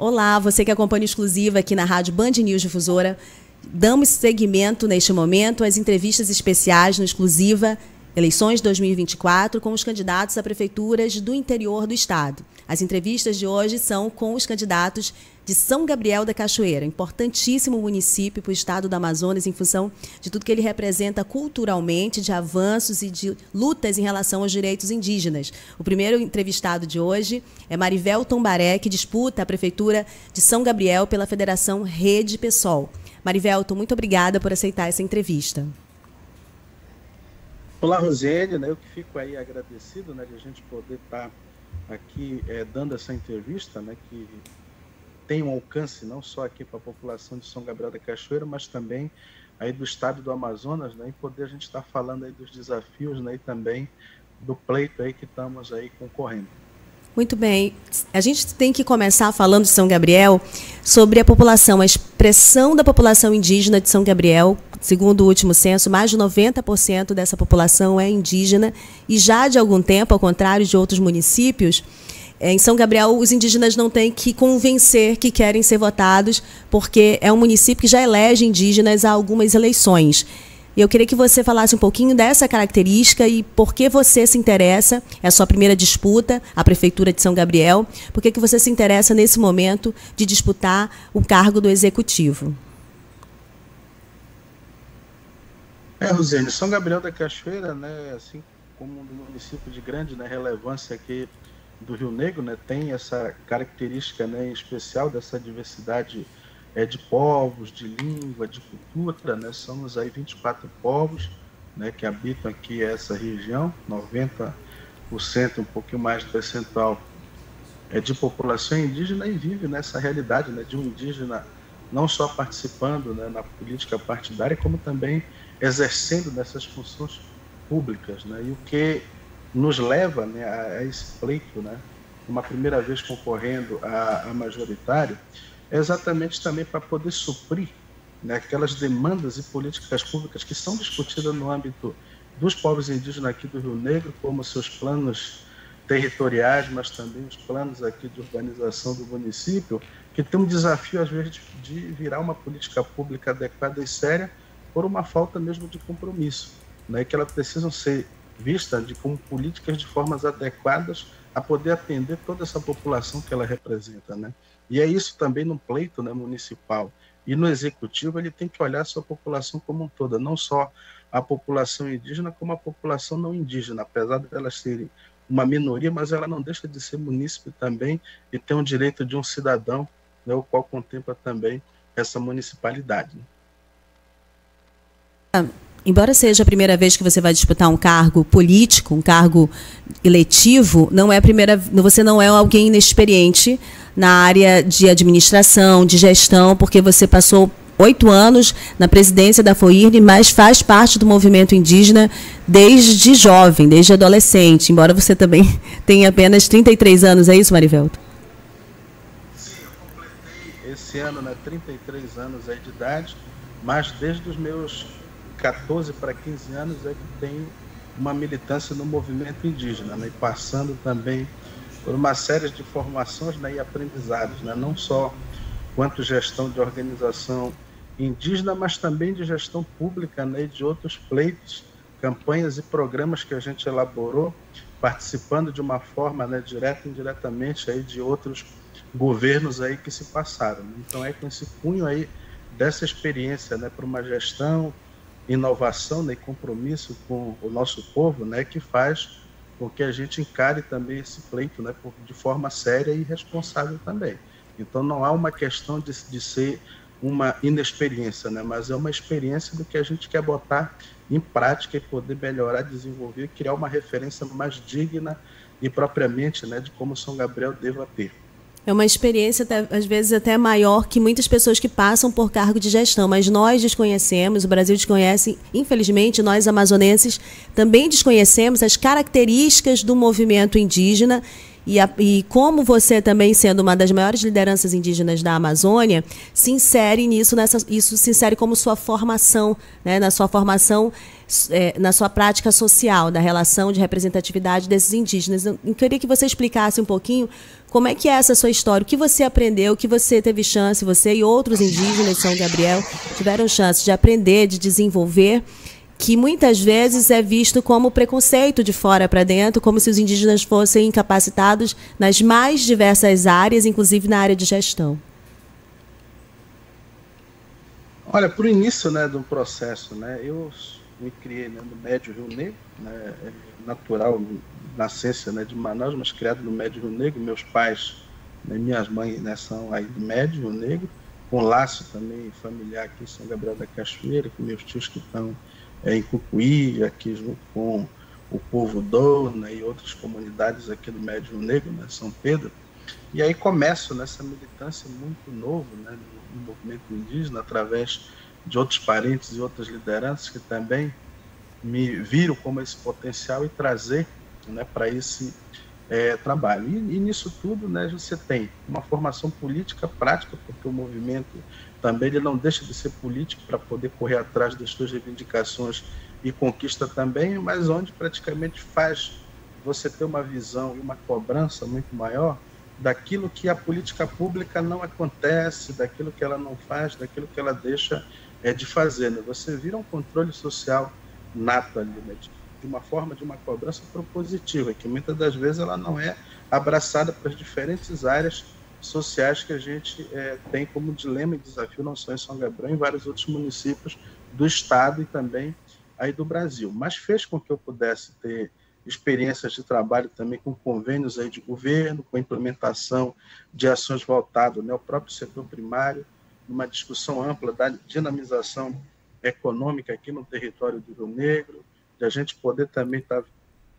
Olá, você que acompanha o Exclusiva aqui na Rádio Band News Difusora. Damos seguimento neste momento às entrevistas especiais no Exclusiva Eleições 2024 com os candidatos a prefeituras do interior do estado. As entrevistas de hoje são com os candidatos de São Gabriel da Cachoeira, importantíssimo município para o estado do Amazonas em função de tudo que ele representa culturalmente, de avanços e de lutas em relação aos direitos indígenas. O primeiro entrevistado de hoje é Marivel Tombaré, que disputa a prefeitura de São Gabriel pela Federação Rede PSOL. Marivelton, muito obrigada por aceitar essa entrevista. Olá, Rosiane, eu que fico aí agradecido, de a gente poder estar aqui dando essa entrevista, que tem um alcance não só aqui para a população de São Gabriel da Cachoeira, mas também aí do estado do Amazonas, e poder a gente estar falando aí dos desafios, e também do pleito aí que estamos aí concorrendo. Muito bem. A gente tem que começar falando de São Gabriel sobre a população, a expressão da população indígena de São Gabriel. Segundo o último censo, mais de 90% dessa população é indígena e já de algum tempo, ao contrário de outros municípios, em São Gabriel os indígenas não têm que convencer que querem ser votados, porque é um município que já elege indígenas há algumas eleições. Eu queria que você falasse um pouquinho dessa característica e por que você se interessa, é a sua primeira disputa, a Prefeitura de São Gabriel, por que você se interessa nesse momento de disputar o cargo do Executivo? Rosiane, São Gabriel da Cachoeira, assim como um município de grande relevância aqui do Rio Negro, tem essa característica em especial dessa diversidade de povos, de língua, de cultura, somos aí 24 povos que habitam aqui essa região, 90%, um pouquinho mais de percentual de população indígena, e vive nessa realidade de um indígena não só participando na política partidária, como também exercendo nessas funções públicas, e o que nos leva a esse pleito, uma primeira vez concorrendo a majoritário, é exatamente também para poder suprir aquelas demandas e políticas públicas que são discutidas no âmbito dos povos indígenas aqui do Rio Negro, como seus planos territoriais, mas também os planos aqui de urbanização do município, que tem um desafio, às vezes, de virar uma política pública adequada e séria por uma falta mesmo de compromisso, que elas precisam ser vistas como políticas de formas adequadas a poder atender toda essa população que ela representa, E é isso também no pleito municipal. E no executivo ele tem que olhar a sua população como um todo, não só a população indígena, como a população não indígena, apesar de elas serem uma minoria, mas ela não deixa de ser munícipe também e tem o direito de um cidadão, o qual contempla também essa municipalidade. Embora seja a primeira vez que você vai disputar um cargo político, um cargo eletivo, você não é alguém inexperiente na área de administração, de gestão, porque você passou 8 anos na presidência da FOIRN, mas faz parte do movimento indígena desde jovem, desde adolescente, embora você também tenha apenas 33 anos, é isso, Marivelton? Sim, eu completei esse ano 33 anos de idade, mas desde os meus 14 para 15 anos é que tenho uma militância no movimento indígena, e passando também por uma série de formações e aprendizados, não só quanto gestão de organização indígena, mas também de gestão pública e de outros pleitos, campanhas e programas que a gente elaborou, participando de uma forma direta e indiretamente de outros governos que se passaram. Então é com esse cunho dessa experiência para uma gestão, inovação e compromisso com o nosso povo, que faz com que a gente encare também esse pleito de forma séria e responsável também. Então não há uma questão de ser uma inexperiência, mas é uma experiência do que a gente quer botar em prática e poder melhorar, desenvolver e criar uma referência mais digna e propriamente de como São Gabriel deva ter. É uma experiência, às vezes, até maior que muitas pessoas que passam por cargo de gestão, mas nós desconhecemos, o Brasil desconhece, infelizmente, nós amazonenses também desconhecemos as características do movimento indígena e como você também, sendo uma das maiores lideranças indígenas da Amazônia, se insere nisso, isso se insere como sua formação, na sua formação, na sua prática social, da relação de representatividade desses indígenas. Eu queria que você explicasse um pouquinho Como é que é essa sua história? O que você aprendeu, o que você teve chance, você e outros indígenas de São Gabriel tiveram chance de aprender, de desenvolver, que muitas vezes é visto como preconceito de fora para dentro, como se os indígenas fossem incapacitados nas mais diversas áreas, inclusive na área de gestão? Olha, para o início, né, do processo, né, eu me criei, né, no Médio Rio Negro, né, natural, nascença, né, de Manaus, mas criado no Médio Rio Negro. Meus pais, né, minhas mães, né, são aí do Médio Rio Negro, com laço também familiar aqui em São Gabriel da Cachoeira, com meus tios que estão em Cucuí, aqui junto com o povo do, né, e outras comunidades aqui do Médio Rio Negro, né, São Pedro. E aí começo nessa militância muito novo, né, no movimento indígena, através de outros parentes e outras lideranças que também me viram como esse potencial e trazer, né, para esse trabalho. E nisso tudo, né, você tem uma formação política prática, porque o movimento também ele não deixa de ser político para poder correr atrás das suas reivindicações e conquista também, mas onde praticamente faz você ter uma visão e uma cobrança muito maior daquilo que a política pública não acontece, daquilo que ela não faz, daquilo que ela deixa de fazer. Né? Você vira um controle social nato ali, né? De uma forma, de uma cobrança propositiva, que muitas das vezes ela não é abraçada pelas diferentes áreas sociais que a gente tem como dilema e desafio, não só em São Gabriel, em vários outros municípios do estado e também aí do Brasil. Mas fez com que eu pudesse ter experiências de trabalho também com convênios aí de governo, com implementação de ações voltadas, né, ao próprio setor primário, numa discussão ampla da dinamização econômica aqui no território do Rio Negro, de a gente poder também estar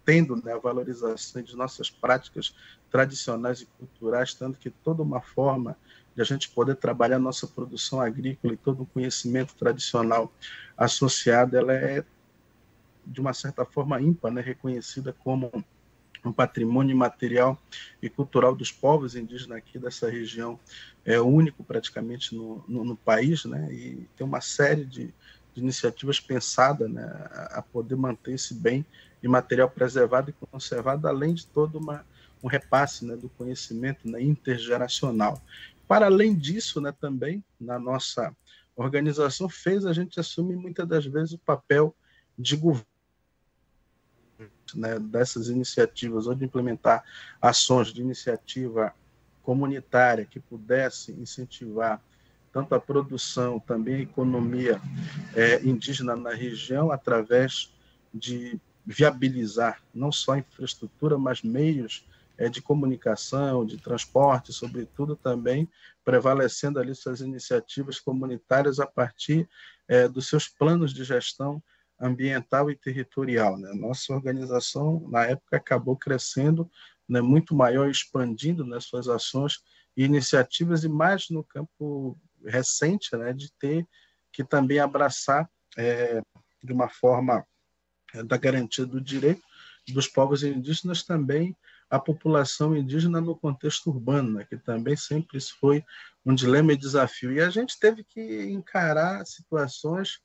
tendo, né, a valorização de nossas práticas tradicionais e culturais, tanto que toda uma forma de a gente poder trabalhar nossa produção agrícola e todo o conhecimento tradicional associado, ela é, de uma certa forma, ímpar, né, reconhecida como um patrimônio imaterial e cultural dos povos indígenas aqui dessa região, é único praticamente no país, né, e tem uma série de iniciativas pensadas, né, a poder manter esse bem imaterial preservado e conservado, além de todo um repasse, né, do conhecimento, né, intergeracional. Para além disso, né, também, na nossa organização, fez a gente assumir muitas das vezes o papel de governo, né, dessas iniciativas, ou de implementar ações de iniciativa comunitária que pudesse incentivar tanto a produção, também a economia indígena na região, através de viabilizar não só a infraestrutura, mas meios de comunicação, de transporte, sobretudo também prevalecendo ali suas iniciativas comunitárias a partir dos seus planos de gestão ambiental e territorial. Né? Nossa organização, na época, acabou crescendo, né, muito maior, expandindo, né, suas ações e iniciativas, e mais no campo recente, né, de ter que também abraçar de uma forma da garantia do direito dos povos indígenas também a população indígena no contexto urbano, né, que também sempre isso foi um dilema e desafio. E a gente teve que encarar situações,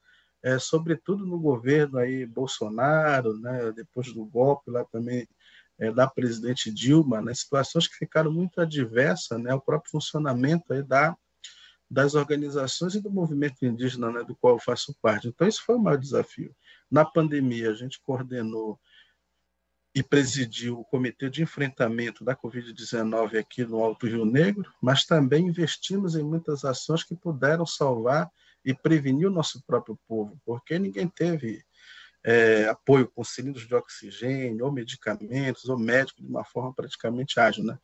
sobretudo no governo aí Bolsonaro, né, depois do golpe lá também da presidente Dilma, né, situações que ficaram muito adversas, né, ao próprio funcionamento aí das organizações e do movimento indígena, né, do qual eu faço parte. Então, isso foi o maior desafio. Na pandemia, a gente coordenou e presidiu o Comitê de Enfrentamento da Covid-19 aqui no Alto Rio Negro, mas também investimos em muitas ações que puderam salvar e prevenir o nosso próprio povo, porque ninguém teve apoio com cilindros de oxigênio, ou medicamentos, ou médicos, de uma forma praticamente ágil, né?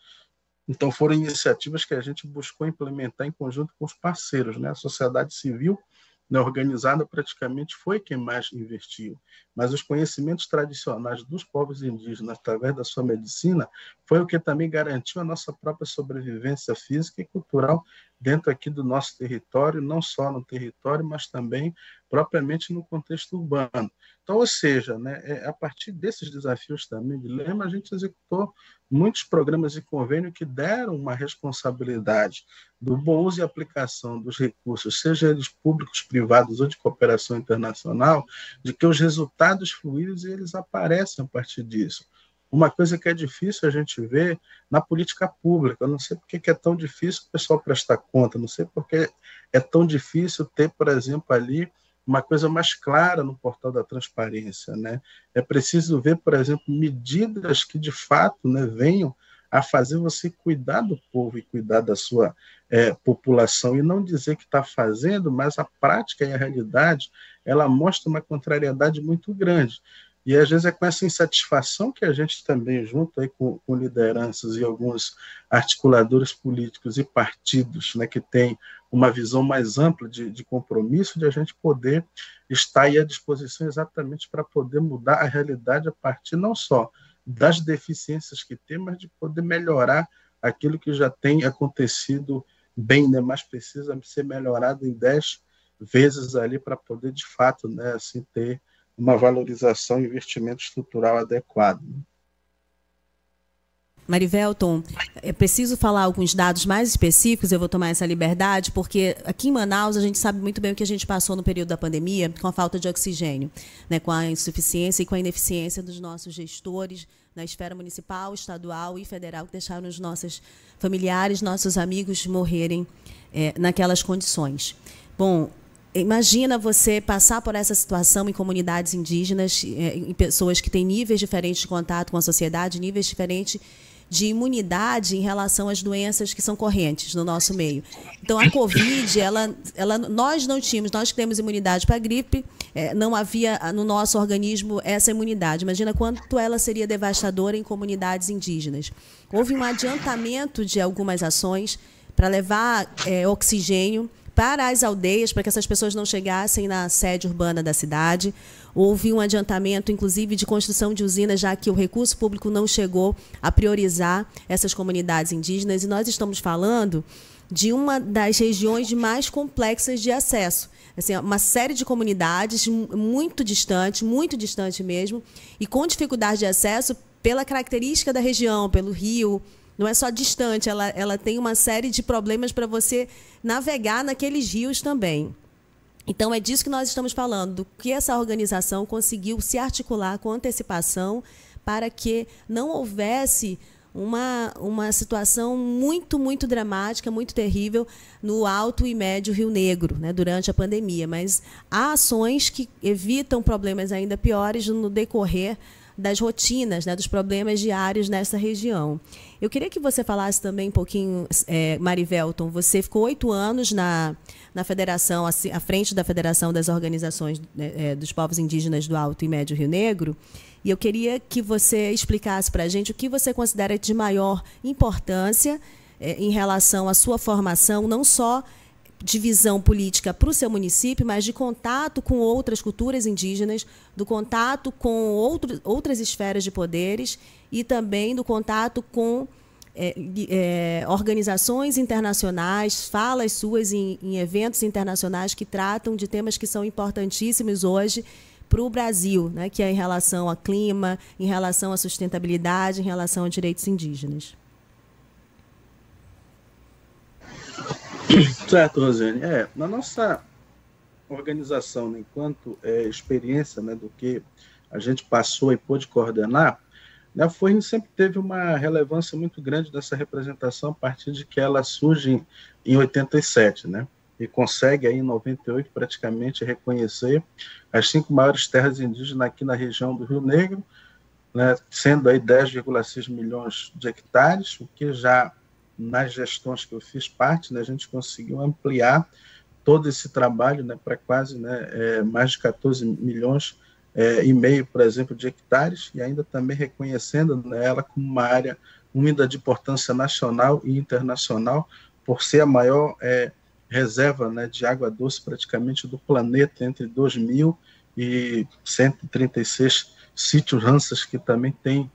Então, foram iniciativas que a gente buscou implementar em conjunto com os parceiros, né? A sociedade civil, né, organizada, praticamente foi quem mais investiu. Mas os conhecimentos tradicionais dos povos indígenas, através da sua medicina, foi o que também garantiu a nossa própria sobrevivência física e cultural dentro aqui do nosso território, não só no território, mas também propriamente no contexto urbano. Então, ou seja, né, a partir desses desafios também de lema, a gente executou muitos programas e convênios que deram uma responsabilidade do bom uso e aplicação dos recursos, seja eles públicos, privados ou de cooperação internacional, de que os resultados fluídos eles aparecem a partir disso. uma coisa que é difícil a gente ver na política pública. Eu não sei por que é tão difícil o pessoal prestar conta, não sei por que é tão difícil ter, por exemplo, ali uma coisa mais clara no portal da transparência, né? É preciso ver, por exemplo, medidas que de fato, né, venham a fazer você cuidar do povo e cuidar da sua população, e não dizer que está fazendo, mas a prática e a realidade, ela mostra uma contrariedade muito grande. E às vezes é com essa insatisfação que a gente também, junto aí com lideranças e alguns articuladores políticos e partidos, né, que têm uma visão mais ampla de compromisso, de a gente poder estar aí à disposição exatamente para poder mudar a realidade a partir não só das deficiências que tem, mas de poder melhorar aquilo que já tem acontecido bem, né, mas precisa ser melhorado em 10 vezes ali para poder, de fato, né, assim, ter uma valorização e investimento estrutural adequado. Marivelton, é preciso falar alguns dados mais específicos, eu vou tomar essa liberdade, porque aqui em Manaus a gente sabe muito bem o que a gente passou no período da pandemia com a falta de oxigênio, né, com a insuficiência e com a ineficiência dos nossos gestores na esfera municipal, estadual e federal, que deixaram os nossos familiares, nossos amigos morrerem naquelas condições. Bom, imagina você passar por essa situação em comunidades indígenas, em pessoas que têm níveis diferentes de contato com a sociedade, níveis diferentes de imunidade em relação às doenças que são correntes no nosso meio. Então, a Covid, nós não tínhamos, nós que temos imunidade para a gripe, não havia no nosso organismo essa imunidade. Imagina quanto ela seria devastadora em comunidades indígenas. Houve um adiantamento de algumas ações para levar oxigênio para as aldeias, para que essas pessoas não chegassem na sede urbana da cidade. Houve um adiantamento, inclusive, de construção de usinas, já que o recurso público não chegou a priorizar essas comunidades indígenas. E nós estamos falando de uma das regiões mais complexas de acesso. Assim, uma série de comunidades muito distante mesmo, e com dificuldade de acesso pela característica da região, pelo rio. Não é só distante, ela tem uma série de problemas para você navegar naqueles rios também. Então, é disso que nós estamos falando, do que essa organização conseguiu se articular com antecipação para que não houvesse uma situação muito, muito dramática, muito terrível no Alto e Médio Rio Negro, né, durante a pandemia. Mas há ações que evitam problemas ainda piores no decorrer das rotinas, né, dos problemas diários nessa região. Eu queria que você falasse também um pouquinho, Marivelton, você ficou 8 anos na federação, à frente da Federação das Organizações dos Povos Indígenas do Alto e Médio Rio Negro, e eu queria que você explicasse para a gente o que você considera de maior importância em relação à sua formação, não só de visão política para o seu município, mas de contato com outras culturas indígenas, do contato com outras esferas de poderes e também do contato com organizações internacionais, falas suas em eventos internacionais que tratam de temas que são importantíssimos hoje para o Brasil, né, que é em relação ao clima, em relação à sustentabilidade, em relação a direitos indígenas. Certo, Rosiane. Na nossa organização, né, enquanto experiência, né, do que a gente passou e pôde coordenar, né, a FORN sempre teve uma relevância muito grande dessa representação a partir de que ela surge em 87, né, e consegue aí, em 98 praticamente reconhecer as 5 maiores terras indígenas aqui na região do Rio Negro, né, sendo aí 10,6 milhões de hectares, o que já nas gestões que eu fiz parte, né, a gente conseguiu ampliar todo esse trabalho, né, para quase, né, mais de 14 milhões e meio, por exemplo, de hectares, e ainda também reconhecendo, né, ela como uma área úmida de importância nacional e internacional, por ser a maior reserva, né, de água doce praticamente do planeta, entre 2.000 e 136 sítios Ramsar que também tem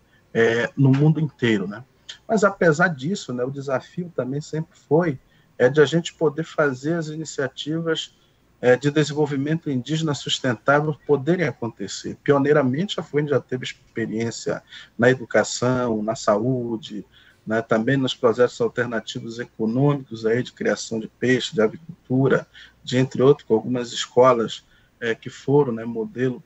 no mundo inteiro, né? Mas, apesar disso, né, o desafio também sempre foi de a gente poder fazer as iniciativas de desenvolvimento indígena sustentável poderem acontecer. Pioneiramente, a FORN já teve experiência na educação, na saúde, né, também nos projetos alternativos econômicos aí, de criação de peixe, de avicultura, entre outros, com algumas escolas que foram, né, modelo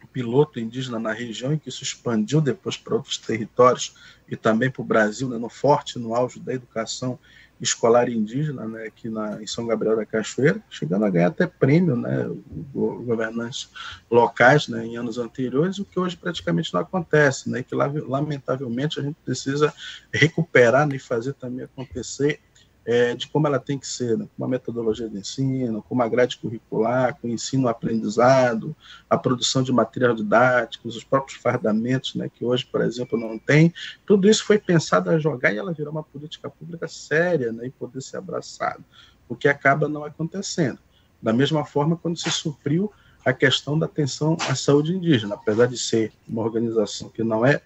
piloto indígena na região, e que isso expandiu depois para outros territórios e também para o Brasil, né, no forte, no auge da educação escolar indígena, né, aqui em São Gabriel da Cachoeira, chegando a ganhar até prêmio, né, governantes locais, né, em anos anteriores, o que hoje praticamente não acontece, né, que lamentavelmente a gente precisa recuperar, né, e fazer também acontecer, de como ela tem que ser, né, com uma metodologia de ensino, com uma grade curricular, com ensino-aprendizado, a produção de material didático, os próprios fardamentos, né, que hoje, por exemplo, não tem. Tudo isso foi pensado a jogar e ela virou uma política pública séria, né, e poder ser abraçado, o que acaba não acontecendo. Da mesma forma, quando se supriu a questão da atenção à saúde indígena, apesar de ser uma organização que não é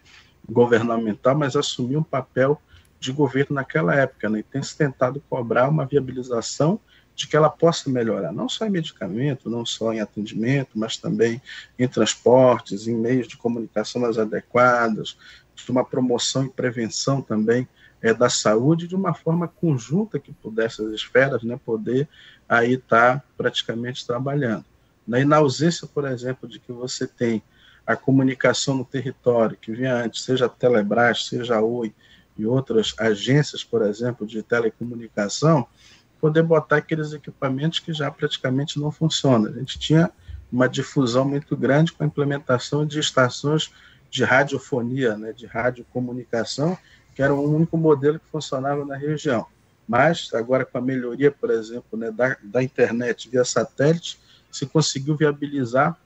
governamental, mas assumiu um papel de governo naquela época, né? E tem se tentado cobrar uma viabilização de que ela possa melhorar, não só em medicamento, não só em atendimento, mas também em transportes, em meios de comunicação mais adequados, de uma promoção e prevenção também da saúde, de uma forma conjunta que pudesse as esferas, né, poder aí estar praticamente trabalhando. E na ausência, por exemplo, de que você tem a comunicação no território, que vinha antes, seja a Telebrás, seja a Oi, e outras agências, por exemplo, de telecomunicação, poder botar aqueles equipamentos que já praticamente não funcionam. A gente tinha uma difusão muito grande com a implementação de estações de radiofonia, né, de radiocomunicação, que era o único modelo que funcionava na região. Mas, agora com a melhoria, por exemplo, né, da internet via satélite, se conseguiu viabilizar,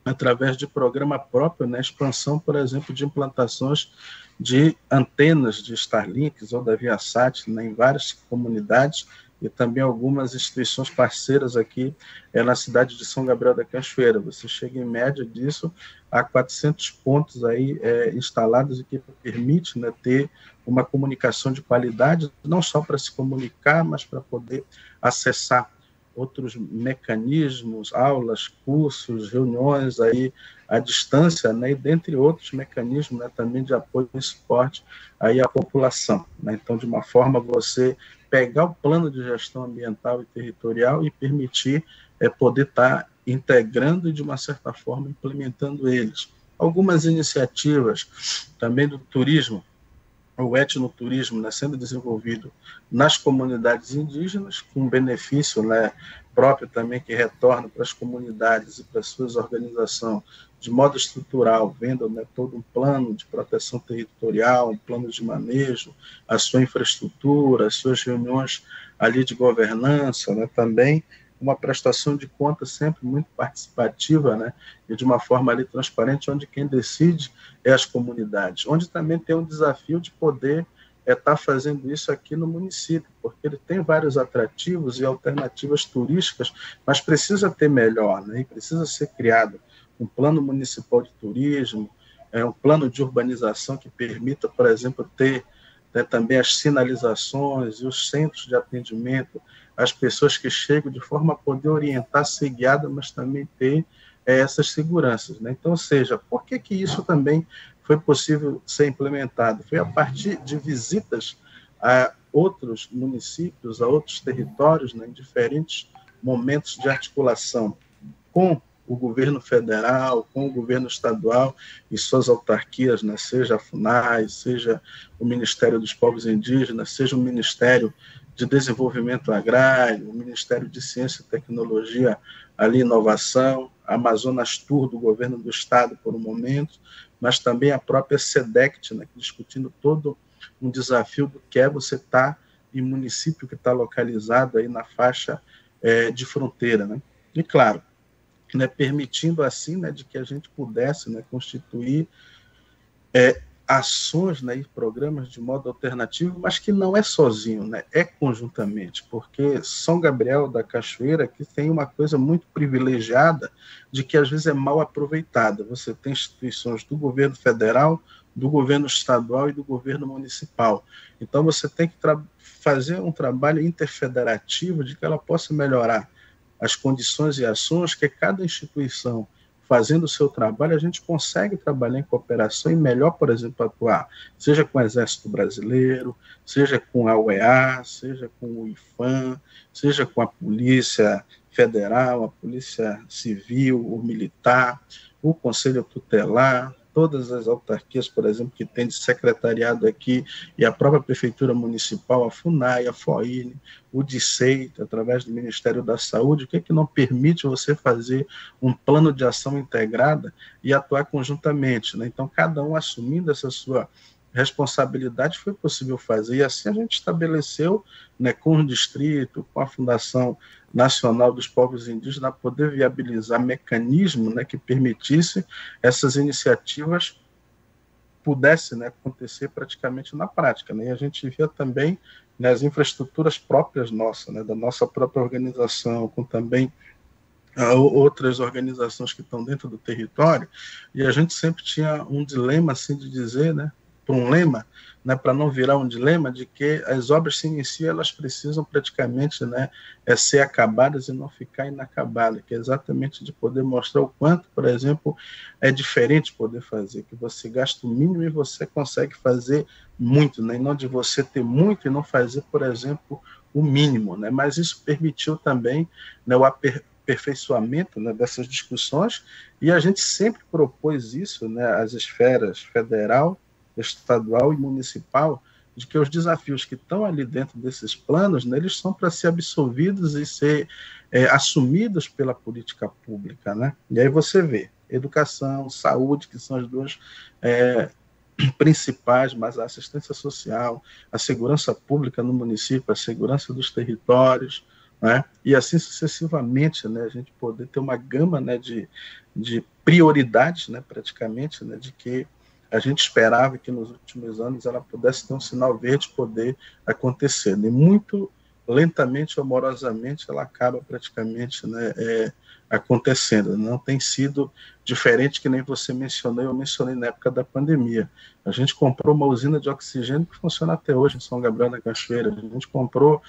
através de programa próprio, né, expansão, por exemplo, de implantações de antenas de Starlinks ou da Viasat, né, em várias comunidades, e também algumas instituições parceiras aqui na cidade de São Gabriel da Cachoeira. Você chega em média disso a 400 pontos aí instalados, e que permite, né, ter uma comunicação de qualidade, não só para se comunicar, mas para poder acessar outros mecanismos, aulas, cursos, reuniões aí à distância, né, e dentre outros mecanismos, né, também de apoio e suporte aí à população, né? Então, de uma forma, você pegar o plano de gestão ambiental e territorial e permitir poder estar integrando e, de uma certa forma, implementando eles. Algumas iniciativas também do turismo, o etnoturismo, né, sendo desenvolvido nas comunidades indígenas, com benefício, né, próprio também que retorna para as comunidades e para as suas organizações de modo estrutural, vendo, né, todo um plano de proteção territorial, um plano de manejo, a sua infraestrutura, as suas reuniões ali de governança, né, também uma prestação de contas sempre muito participativa, né, e de uma forma ali transparente, onde quem decide é as comunidades, onde também tem um desafio de poder estar fazendo isso aqui no município, porque ele tem vários atrativos e alternativas turísticas, mas precisa ter melhor, né, e precisa ser criado um plano municipal de turismo, um plano de urbanização que permita, por exemplo, ter, né, também as sinalizações e os centros de atendimento às pessoas que chegam, de forma a poder orientar, ser guiada, mas também ter essas seguranças, né? Então, ou seja, por que isso também foi possível ser implementado? Foi a partir de visitas a outros municípios, a outros territórios, né, em diferentes momentos de articulação com o governo federal, com o governo estadual e suas autarquias, né, seja a FUNAI, seja o Ministério dos Povos Indígenas, seja o Ministério de Desenvolvimento Agrário, o Ministério de Ciência e Tecnologia, ali inovação, a Amazonas Tour do governo do estado por um momento, mas também a própria SEDECT, né, discutindo todo um desafio do que é você estar em município que está localizado aí na faixa de fronteira, né? E claro, né, permitindo assim, né, de que a gente pudesse, né, constituir ações, né, e programas de modo alternativo, mas que não é sozinho, né, é conjuntamente, porque São Gabriel da Cachoeira que tem uma coisa muito privilegiada de que às vezes é mal aproveitada. Você tem instituições do governo federal, do governo estadual e do governo municipal. Então você tem que fazer um trabalho interfederativo de que ela possa melhorar as condições e ações que cada instituição, fazendo o seu trabalho, a gente consegue trabalhar em cooperação e melhor, por exemplo, atuar, seja com o Exército Brasileiro, seja com a UEA, seja com o IFAM, seja com a Polícia Federal, a Polícia Civil, o Militar, o Conselho Tutelar, todas as autarquias, por exemplo, que tem de secretariado aqui, e a própria Prefeitura Municipal, a FUNAI, a FOINE, o DICEI, através do Ministério da Saúde, o que é que não permite você fazer um plano de ação integrada e atuar conjuntamente, né? Então, cada um assumindo essa sua responsabilidade, foi possível fazer, e assim a gente estabeleceu, né, com o distrito, com a Fundação Nacional dos Povos Indígenas, poder viabilizar mecanismos, né, que permitisse essas iniciativas pudessem, né, acontecer praticamente na prática, né? E a gente via também, né, as infraestruturas próprias nossas, né, da nossa própria organização, com também outras organizações que estão dentro do território, e a gente sempre tinha um dilema, assim, de dizer, né, para um lema, né, para não virar um dilema, de que as obras se iniciam, elas precisam praticamente, né, ser acabadas e não ficar inacabadas, que é exatamente de poder mostrar o quanto, por exemplo, é diferente poder fazer, que você gasta o mínimo e você consegue fazer muito, né, e não de você ter muito e não fazer, por exemplo, o mínimo, né, mas isso permitiu também, né, o aperfeiçoamento, né, dessas discussões, e a gente sempre propôs isso, né, às esferas federal, estadual e municipal, de que os desafios que estão ali dentro desses planos, né, eles são para ser absolvidos e ser assumidos pela política pública, né? E aí você vê educação, saúde, que são as duas principais, mas a assistência social, a segurança pública no município, a segurança dos territórios, né? E assim sucessivamente, né, a gente poder ter uma gama, né, de prioridades, né, praticamente, né, de que a gente esperava que nos últimos anos ela pudesse ter um sinal verde poder acontecer. E muito lentamente ou amorosamente ela acaba praticamente, né, acontecendo. Não tem sido diferente que nem você mencionou, eu mencionei na época da pandemia. A gente comprou uma usina de oxigênio que funciona até hoje em São Gabriel da Cachoeira. A gente comprou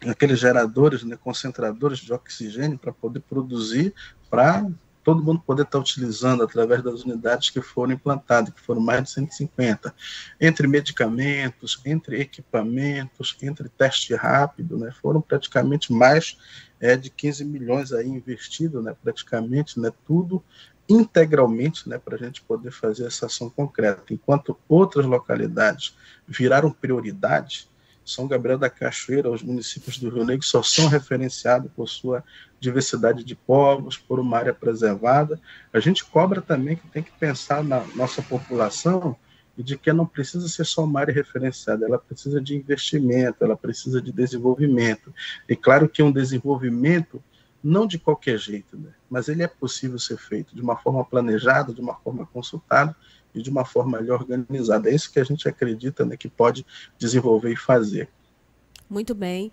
aqueles geradores, né, concentradores de oxigênio para poder produzir, para todo mundo poder estar utilizando através das unidades que foram implantadas, que foram mais de 150, entre medicamentos, entre equipamentos, entre teste rápido, né, foram praticamente mais de 15 milhões aí investidos, né, praticamente, né, tudo integralmente, né, para a gente poder fazer essa ação concreta. Enquanto outras localidades viraram prioridade, São Gabriel da Cachoeira, os municípios do Rio Negro só são referenciados por sua diversidade de povos, por uma área preservada. A gente cobra também que tem que pensar na nossa população e de que não precisa ser só uma área referenciada, ela precisa de investimento, ela precisa de desenvolvimento. E claro que um desenvolvimento não de qualquer jeito, né? Mas ele é possível ser feito de uma forma planejada, de uma forma consultada, e de uma forma ali organizada. É isso que a gente acredita, né, que pode desenvolver e fazer. Muito bem.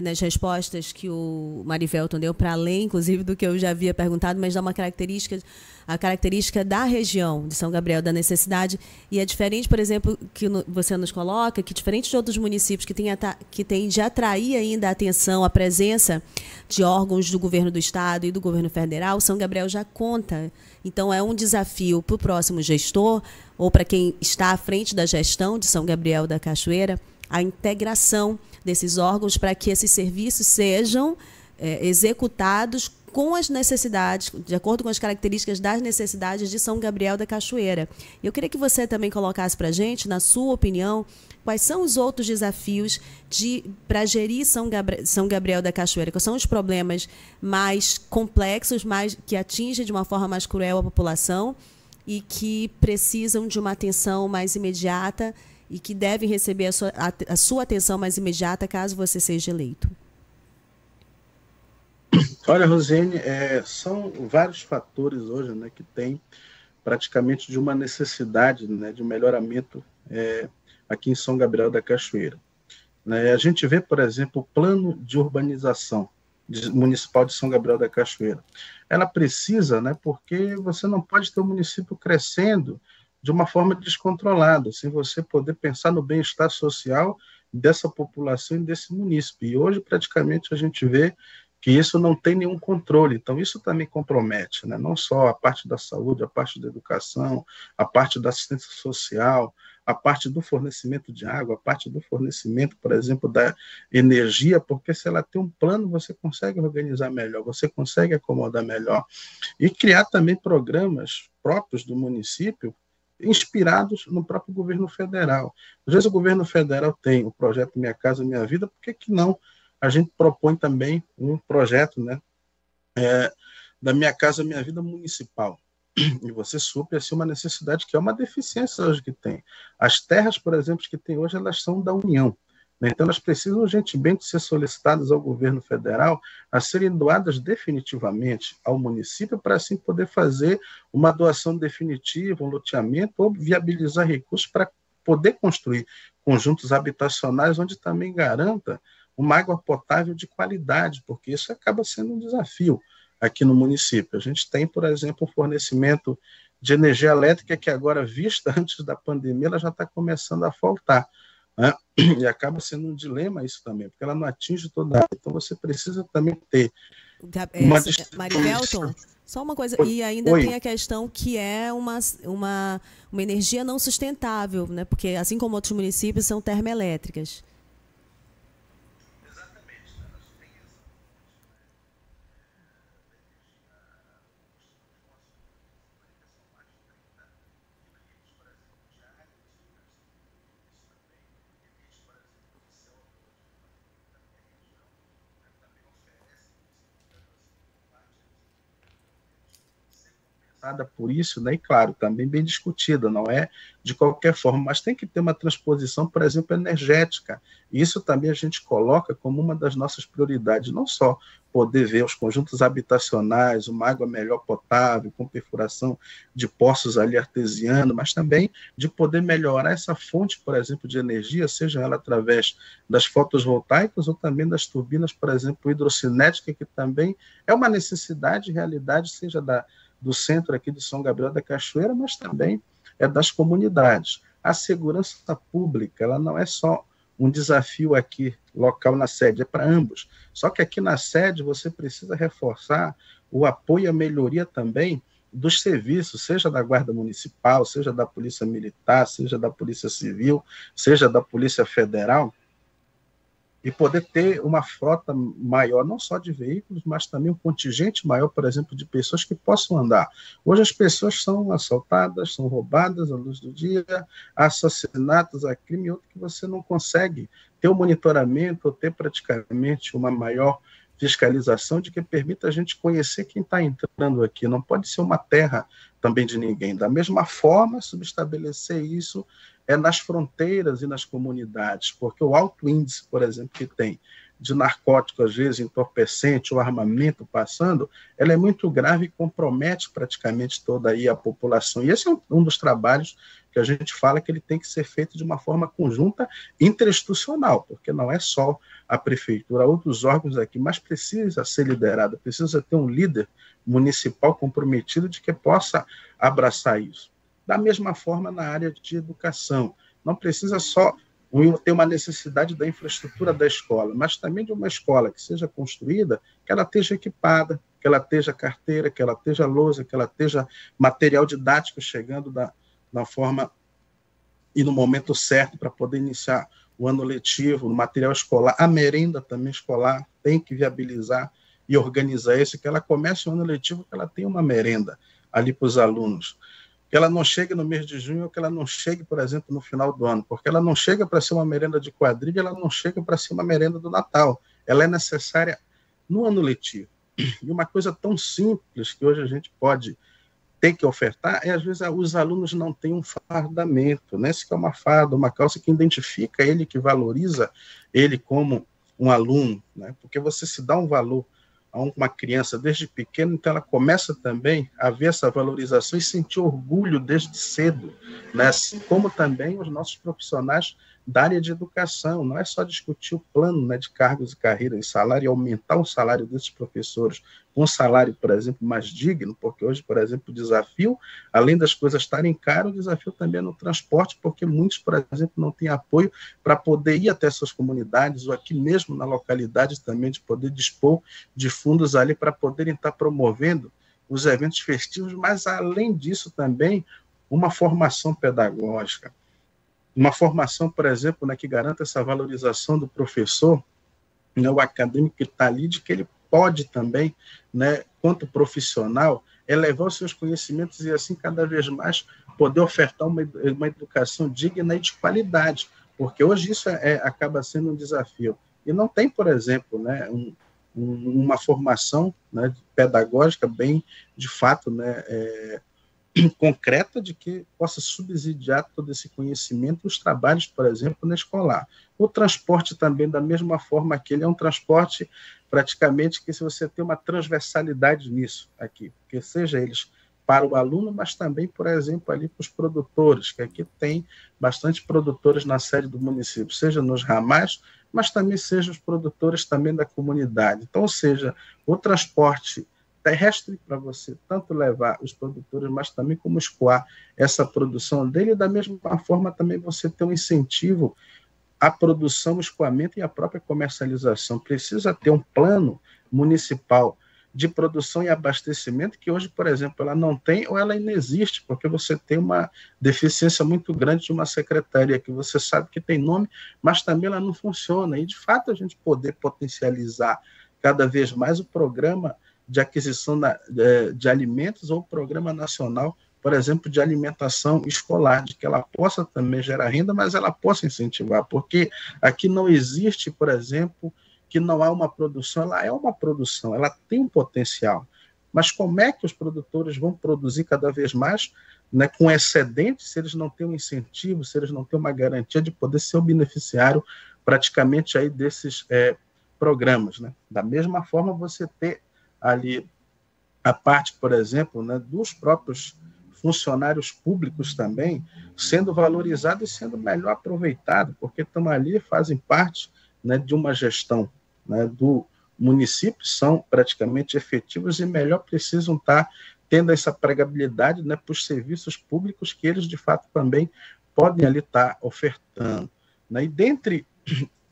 Nas respostas que o Marivelton deu, para além, inclusive, do que eu já havia perguntado, mas dá uma característica, a característica da região de São Gabriel, da necessidade, e é diferente, por exemplo, que você nos coloca, que diferente de outros municípios que têm de atrair ainda a atenção, a presença de órgãos do governo do estado e do governo federal, São Gabriel já conta. Então, é um desafio para o próximo gestor, ou para quem está à frente da gestão de São Gabriel da Cachoeira, a integração desses órgãos para que esses serviços sejam executados com as necessidades, de acordo com as características das necessidades de São Gabriel da Cachoeira. Eu queria que você também colocasse para a gente, na sua opinião, quais são os outros desafios para gerir São Gabriel da Cachoeira? Quais são os problemas mais complexos, que atingem de uma forma mais cruel a população e que precisam de uma atenção mais imediata e que devem receber a sua atenção mais imediata caso você seja eleito? Olha, Rosiane, são vários fatores hoje, né, que tem praticamente de uma necessidade, né, de melhoramento aqui em São Gabriel da Cachoeira. A gente vê, por exemplo, o plano de urbanização municipal de São Gabriel da Cachoeira. Ela precisa, né, porque você não pode ter o município crescendo de uma forma descontrolada, sem você poder pensar no bem-estar social dessa população e desse município. E hoje, praticamente, a gente vê que isso não tem nenhum controle. Então, isso também compromete, né? Não só a parte da saúde, a parte da educação, a parte da assistência social, a parte do fornecimento de água, a parte do fornecimento, por exemplo, da energia, porque se ela tem um plano, você consegue organizar melhor, você consegue acomodar melhor. E criar também programas próprios do município, inspirados no próprio governo federal. Às vezes o governo federal tem o projeto Minha Casa Minha Vida, por que não a gente propõe também um projeto, né, da Minha Casa Minha Vida municipal? E você supre assim, uma necessidade que é uma deficiência hoje que tem. As terras, por exemplo, que tem hoje, elas são da União, né? Então elas precisam urgentemente ser solicitadas ao governo federal a serem doadas definitivamente ao município para assim poder fazer uma doação definitiva, um loteamento ou viabilizar recursos para poder construir conjuntos habitacionais onde também garanta uma água potável de qualidade, porque isso acaba sendo um desafio aqui no município. A gente tem, por exemplo, um fornecimento de energia elétrica que agora, vista antes da pandemia, ela já está começando a faltar, né? E acaba sendo um dilema isso também, porque ela não atinge toda a área. Então você precisa também ter uma Marivelton, só uma coisa, e ainda tem a questão que é uma energia não sustentável, né? Porque assim como outros municípios são termoelétricas. Por isso, né? E claro, também bem discutida, não é de qualquer forma, mas tem que ter uma transposição, por exemplo, energética. E isso também a gente coloca como uma das nossas prioridades, não só poder ver os conjuntos habitacionais, uma água melhor potável, com perfuração de poços ali artesianos, mas também de poder melhorar essa fonte, por exemplo, de energia, seja ela através das fotovoltaicas ou também das turbinas, por exemplo, hidrocinética, que também é uma necessidade e realidade, seja do centro aqui de São Gabriel da Cachoeira, mas também é das comunidades. A segurança pública, ela não é só um desafio aqui local na sede, é para ambos. Só que aqui na sede você precisa reforçar o apoio e a melhoria também dos serviços, seja da Guarda Municipal, seja da Polícia Militar, seja da Polícia Civil, seja da Polícia Federal, e poder ter uma frota maior, não só de veículos, mas também um contingente maior, por exemplo, de pessoas que possam andar. Hoje as pessoas são assaltadas, são roubadas à luz do dia, há assassinatos, há crime, outro que você não consegue ter um monitoramento ou ter praticamente uma maior fiscalização de que permita a gente conhecer quem está entrando aqui. Não pode ser uma terra também de ninguém. Da mesma forma, subestabelecer isso nas fronteiras e nas comunidades, porque o alto índice, por exemplo, que tem de narcótico, às vezes entorpecente, o armamento passando, ela é muito grave e compromete praticamente toda aí a população. E esse é um dos trabalhos que a gente fala que ele tem que ser feito de uma forma conjunta, interinstitucional, porque não é só a prefeitura, outros órgãos aqui, mas precisa ser liderada, precisa ter um líder municipal comprometido de que possa abraçar isso. Da mesma forma na área de educação, não precisa só ter uma necessidade da infraestrutura da escola, mas também de uma escola que seja construída, que ela esteja equipada, que ela esteja carteira, que ela esteja lousa, que ela esteja material didático chegando da forma e no momento certo para poder iniciar o ano letivo, o material escolar, a merenda também escolar, tem que viabilizar e organizar isso, que ela comece o ano letivo, que ela tenha uma merenda ali para os alunos. Que ela não chegue no mês de junho, ou que ela não chegue, por exemplo, no final do ano, porque ela não chega para ser uma merenda de quadrilha, ela não chega para ser uma merenda do Natal. Ela é necessária no ano letivo. E uma coisa tão simples que hoje a gente pode ter que ofertar é, às vezes, os alunos não têm um fardamento, né? Se que é uma farda, uma calça que identifica ele, que valoriza ele como um aluno, né? Porque você se dá um valor a uma criança desde pequena, então ela começa também a ver essa valorização e sentir orgulho desde cedo, né? Assim como também os nossos profissionais da área de educação. Não é só discutir o plano, né, de cargos e carreiras e salário, e aumentar o salário desses professores com um salário, por exemplo, mais digno, porque hoje, por exemplo, o desafio, além das coisas estarem caras, o desafio também é no transporte, porque muitos, por exemplo, não têm apoio para poder ir até suas comunidades, ou aqui mesmo na localidade também, de poder dispor de fundos ali para poderem estar promovendo os eventos festivos, mas além disso também uma formação pedagógica, uma formação, por exemplo, né, que garanta essa valorização do professor, né, o acadêmico que está ali, de que ele pode também, né, quanto profissional, elevar os seus conhecimentos e assim cada vez mais poder ofertar uma educação digna e de qualidade, porque hoje isso acaba sendo um desafio. E não tem, por exemplo, né, uma formação, né, pedagógica bem, de fato, né, concreta de que possa subsidiar todo esse conhecimento e os trabalhos, por exemplo, na escolar. O transporte também, da mesma forma que ele é um transporte praticamente que se você tem uma transversalidade nisso aqui, porque seja eles para o aluno, mas também, por exemplo, ali para os produtores, que aqui tem bastante produtores na sede do município, seja nos ramais, mas também seja os produtores também da comunidade. Então, ou seja, o transporte terrestre para você tanto levar os produtores, mas também como escoar essa produção dele, e da mesma forma também você ter um incentivo à produção, escoamento e à própria comercialização. Precisa ter um plano municipal de produção e abastecimento que hoje, por exemplo, ela não tem ou ela inexiste, porque você tem uma deficiência muito grande de uma secretaria que você sabe que tem nome, mas também ela não funciona. E, de fato, a gente poder potencializar cada vez mais o programa de aquisição de alimentos ou o Programa Nacional, por exemplo, de alimentação escolar, de que ela possa também gerar renda, mas ela possa incentivar, porque aqui não existe, por exemplo, que não há uma produção, ela é uma produção, ela tem um potencial, mas como é que os produtores vão produzir cada vez mais, né, com excedente, se eles não têm um incentivo, se eles não têm uma garantia de poder ser o beneficiário praticamente aí desses programas, né? Da mesma forma, você ter ali a parte, por exemplo, né, dos próprios funcionários públicos também sendo valorizado e sendo melhor aproveitado, porque estão ali, fazem parte, né, de uma gestão, né, do município, são praticamente efetivos e melhor precisam estar tendo essa pregabilidade, né, para os serviços públicos que eles, de fato, também podem ali estar ofertando, né? E dentre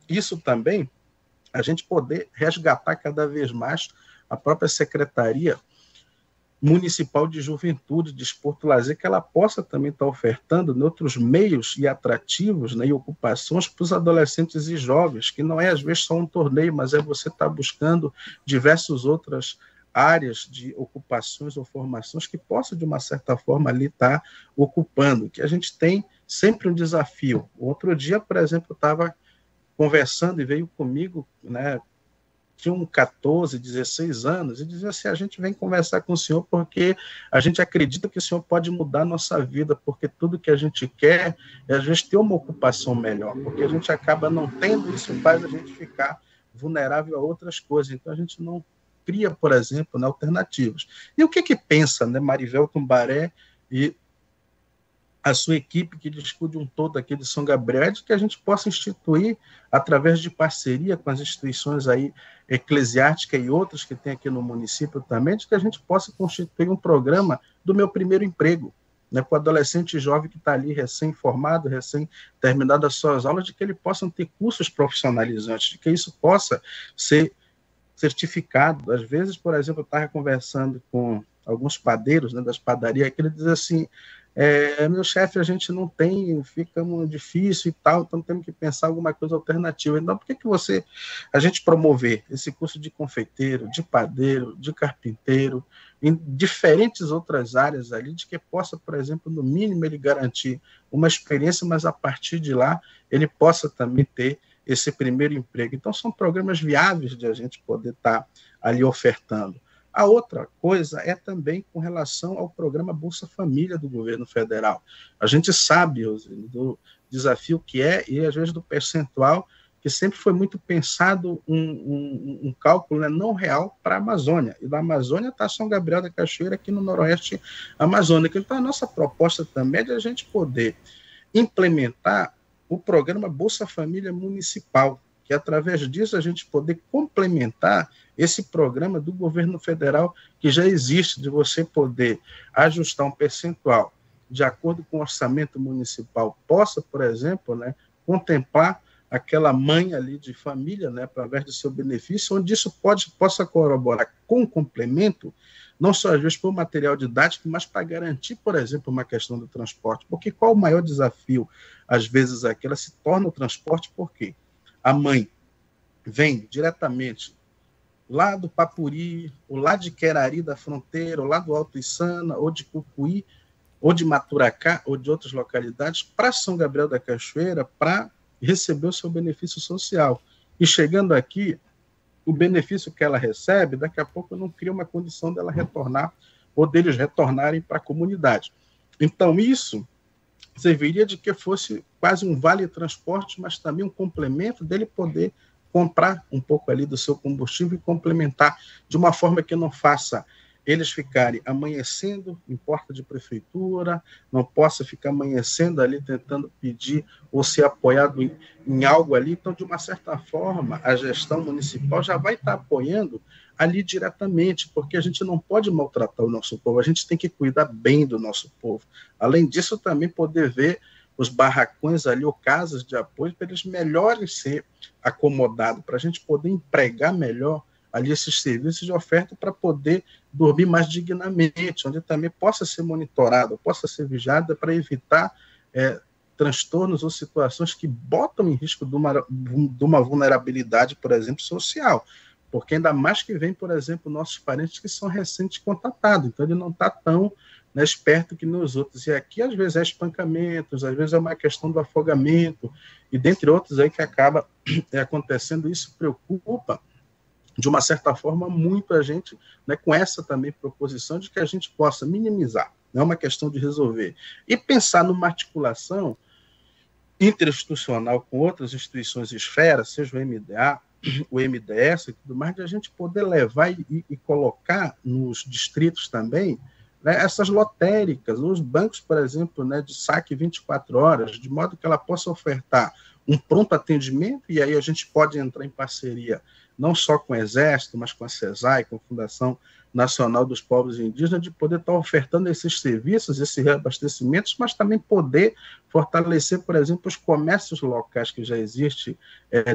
isso também, a gente poder resgatar cada vez mais a própria Secretaria Municipal de Juventude, Desporto e Lazer, que ela possa também estar ofertando, né, outros meios e atrativos, né, e ocupações para os adolescentes e jovens, que não é às vezes só um torneio, mas é você estar buscando diversas outras áreas de ocupações ou formações que possam, de uma certa forma, ali estar ocupando, que a gente tem sempre um desafio. Outro dia, por exemplo, eu estava conversando e veio comigo, né, tinham 14, 16 anos, e dizia assim, a gente vem conversar com o senhor porque a gente acredita que o senhor pode mudar a nossa vida, porque tudo que a gente quer é a gente ter uma ocupação melhor, porque a gente acaba não tendo, isso faz a gente ficar vulnerável a outras coisas, então a gente não cria, por exemplo, né, alternativas. E o que pensa, né, Marivel Tumbaré e a sua equipe que discute um todo aqui de São Gabriel, de que a gente possa instituir, através de parceria com as instituições aí eclesiásticas e outras que tem aqui no município também, de que a gente possa constituir um programa do meu primeiro emprego, né, para o adolescente jovem que está ali recém-formado, recém-terminado as suas aulas, de que ele possa ter cursos profissionalizantes, de que isso possa ser certificado. Às vezes, por exemplo, eu estava conversando com alguns padeiros, né, das padarias, que ele diz assim, meu chefe, a gente não tem, fica muito difícil e tal, então temos que pensar alguma coisa alternativa. Então, por que a gente promover esse curso de confeiteiro, de padeiro, de carpinteiro, em diferentes outras áreas ali, de que possa, por exemplo, no mínimo ele garantir uma experiência, mas a partir de lá ele possa também ter esse primeiro emprego. Então, são programas viáveis de a gente poder estar ali ofertando. A outra coisa é também com relação ao programa Bolsa Família do governo federal. A gente sabe do desafio que é, e às vezes do percentual, que sempre foi muito pensado um cálculo, né, não real para a Amazônia. E da Amazônia está São Gabriel da Cachoeira, aqui no Noroeste Amazônico. Então, a nossa proposta também é de a gente poder implementar o programa Bolsa Família Municipal, que através disso a gente poder complementar esse programa do governo federal que já existe, de você poder ajustar um percentual de acordo com o orçamento municipal, possa, por exemplo, né, contemplar aquela mãe ali de família, né, através do seu benefício, onde isso possa colaborar com o complemento, não só às vezes por material didático, mas para garantir, por exemplo, uma questão do transporte. Porque qual o maior desafio, às vezes, aqui? Ela se torna o transporte porque a mãe vem diretamente lá do Papuri, ou lá de Querari da fronteira, ou lá do Alto Içana, ou de Cucuí, ou de Maturacá, ou de outras localidades, para São Gabriel da Cachoeira, para receber o seu benefício social. E chegando aqui, o benefício que ela recebe, daqui a pouco não cria uma condição dela retornar, ou deles retornarem para a comunidade. Então, isso serviria de que fosse quase um vale-transporte, mas também um complemento dele poder comprar um pouco ali do seu combustível e complementar de uma forma que não faça eles ficarem amanhecendo em porta de prefeitura, não possa ficar amanhecendo ali tentando pedir ou ser apoiado em algo ali. Então, de uma certa forma, a gestão municipal já vai estar apoiando ali diretamente, porque a gente não pode maltratar o nosso povo, a gente tem que cuidar bem do nosso povo. Além disso, também poder ver os barracões ali, ou casas de apoio, para eles melhorem ser acomodados, para a gente poder empregar melhor ali esses serviços de oferta para poder dormir mais dignamente, onde também possa ser monitorado, possa ser vigiado para evitar transtornos ou situações que botam em risco de uma vulnerabilidade, por exemplo, social. Porque ainda mais que vem, por exemplo, nossos parentes que são recentes contatados, então ele não está tão esperto que nos outros. E aqui, às vezes, é espancamentos, às vezes é uma questão do afogamento, e dentre outros aí que acaba acontecendo. Isso preocupa, de uma certa forma, muito a gente, né, com essa também proposição de que a gente possa minimizar, não é uma questão de resolver, e pensar numa articulação interinstitucional com outras instituições e esferas, seja o MDA, o MDS e tudo mais, de a gente poder levar e colocar nos distritos também, né, essas lotéricas, os bancos, por exemplo, né, de saque 24 horas, de modo que ela possa ofertar um pronto atendimento, e aí a gente pode entrar em parceria não só com o Exército, mas com a CESAI, com a Fundação Nacional dos Povos Indígenas, de poder estar ofertando esses serviços, esses reabastecimentos, mas também poder fortalecer, por exemplo, os comércios locais que já existem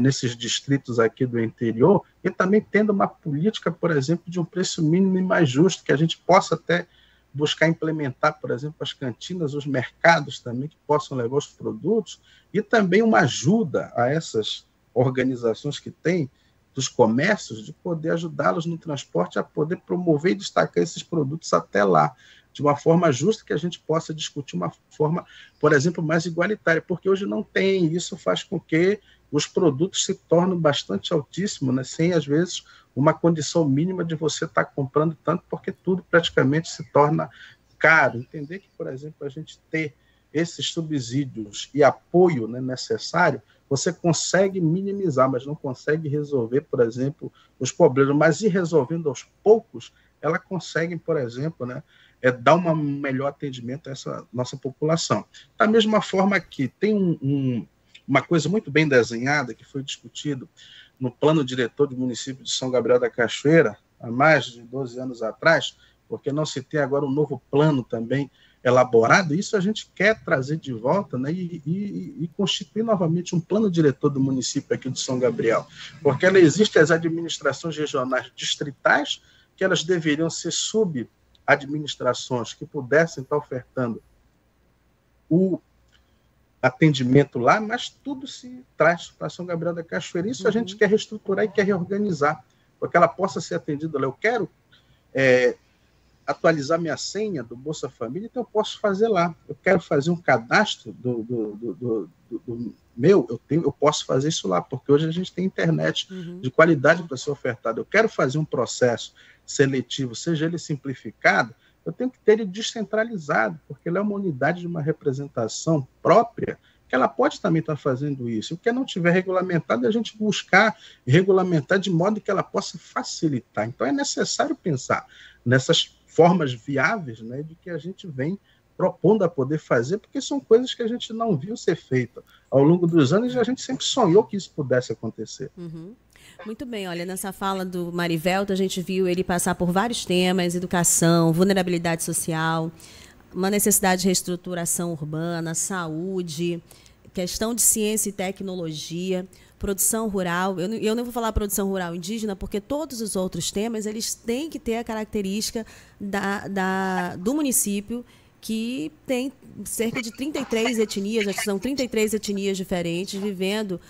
nesses distritos aqui do interior, e também tendo uma política, por exemplo, de um preço mínimo e mais justo, que a gente possa até buscar implementar, por exemplo, as cantinas, os mercados também, que possam levar os produtos, e também uma ajuda a essas organizações que têm, dos comércios, de poder ajudá-los no transporte a poder promover e destacar esses produtos até lá, de uma forma justa, que a gente possa discutir uma forma, por exemplo, mais igualitária, porque hoje não tem, e isso faz com que os produtos se tornem bastante altíssimos, né, sem, às vezes, uma condição mínima de você estar comprando tanto, porque tudo praticamente se torna caro. Entender que, por exemplo, a gente ter esses subsídios e apoio, né, necessário, você consegue minimizar, mas não consegue resolver, por exemplo, os problemas. Mas ir resolvendo aos poucos, ela consegue, por exemplo, né, dar um melhor atendimento a essa nossa população. Da mesma forma que tem uma coisa muito bem desenhada, que foi discutido no plano diretor do município de São Gabriel da Cachoeira, há mais de 12 anos atrás, porque não se tem agora um novo plano também elaborado. Isso a gente quer trazer de volta, né, e constituir novamente um plano diretor do município aqui de São Gabriel, porque existem as administrações regionais distritais, que elas deveriam ser subadministrações que pudessem estar ofertando o atendimento lá, mas tudo se traz para São Gabriel da Cachoeira. Isso a gente quer reestruturar e quer reorganizar, para que ela possa ser atendida. Eu quero atualizar minha senha do Bolsa Família, então eu posso fazer lá. Eu quero fazer um cadastro do meu, eu posso fazer isso lá, porque hoje a gente tem internet de qualidade para ser ofertada. Eu quero fazer um processo seletivo, seja ele simplificado, eu tenho que ter ele descentralizado, porque ele é uma unidade de uma representação própria, que ela pode também estar fazendo isso. O que não tiver regulamentado, é a gente buscar regulamentar de modo que ela possa facilitar. Então é necessário pensar nessas formas viáveis, né, de que a gente vem propondo a poder fazer, porque são coisas que a gente não viu ser feita ao longo dos anos e a gente sempre sonhou que isso pudesse acontecer. Uhum. Muito bem, olha, nessa fala do Marivelton, a gente viu ele passar por vários temas: educação, vulnerabilidade social, uma necessidade de reestruturação urbana, saúde, questão de ciência e tecnologia, produção rural. Eu não vou falar produção rural indígena, porque todos os outros temas eles têm que ter a característica do município, que tem cerca de 33 etnias, acho que são 33 etnias diferentes vivendo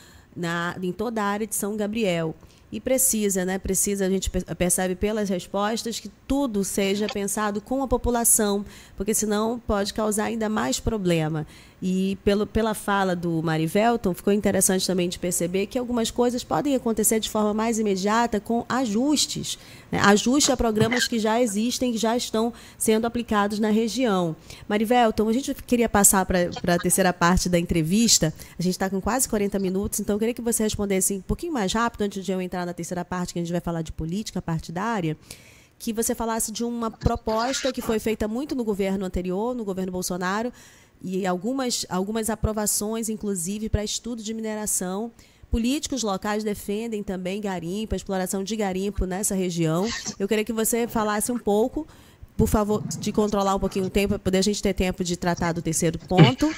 em toda a área de São Gabriel. E precisa, a gente percebe pelas respostas que tudo seja pensado com a população, porque senão pode causar ainda mais problema. E pela fala do Marivelton, ficou interessante também de perceber que algumas coisas podem acontecer de forma mais imediata com ajustes, né? Ajuste a programas que já existem, que já estão sendo aplicados na região. Marivelton, a gente queria passar para a terceira parte da entrevista. A gente está com quase 40 minutos, então eu queria que você respondesse um pouquinho mais rápido, antes de eu entrar na terceira parte, que a gente vai falar de política partidária, que você falasse de uma proposta que foi feita muito no governo anterior, no governo Bolsonaro, e algumas aprovações, inclusive, para estudo de mineração. Políticos locais defendem também garimpo, a exploração de garimpo nessa região. Eu queria que você falasse um pouco, por favor, de controlar um pouquinho o tempo, para poder a gente ter tempo de tratar do terceiro ponto,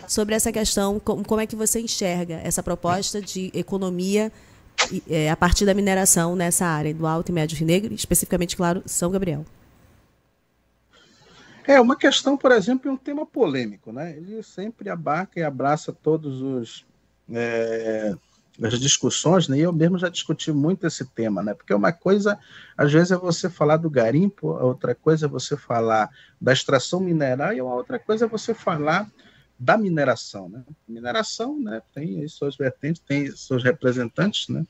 sobre essa questão, como é que você enxerga essa proposta de economia a partir da mineração nessa área do Alto e Médio Rio Negro, especificamente, claro, São Gabriel. Uma questão, por exemplo, é um tema polêmico, né? Ele sempre abarca e abraça todos as discussões, né? E eu mesmo já discuti muito esse tema, né? Porque uma coisa, às vezes, é você falar do garimpo, a outra coisa é você falar da extração mineral e a outra coisa é você falar da mineração, né? Mineração, né, tem suas vertentes, tem seus representantes, né?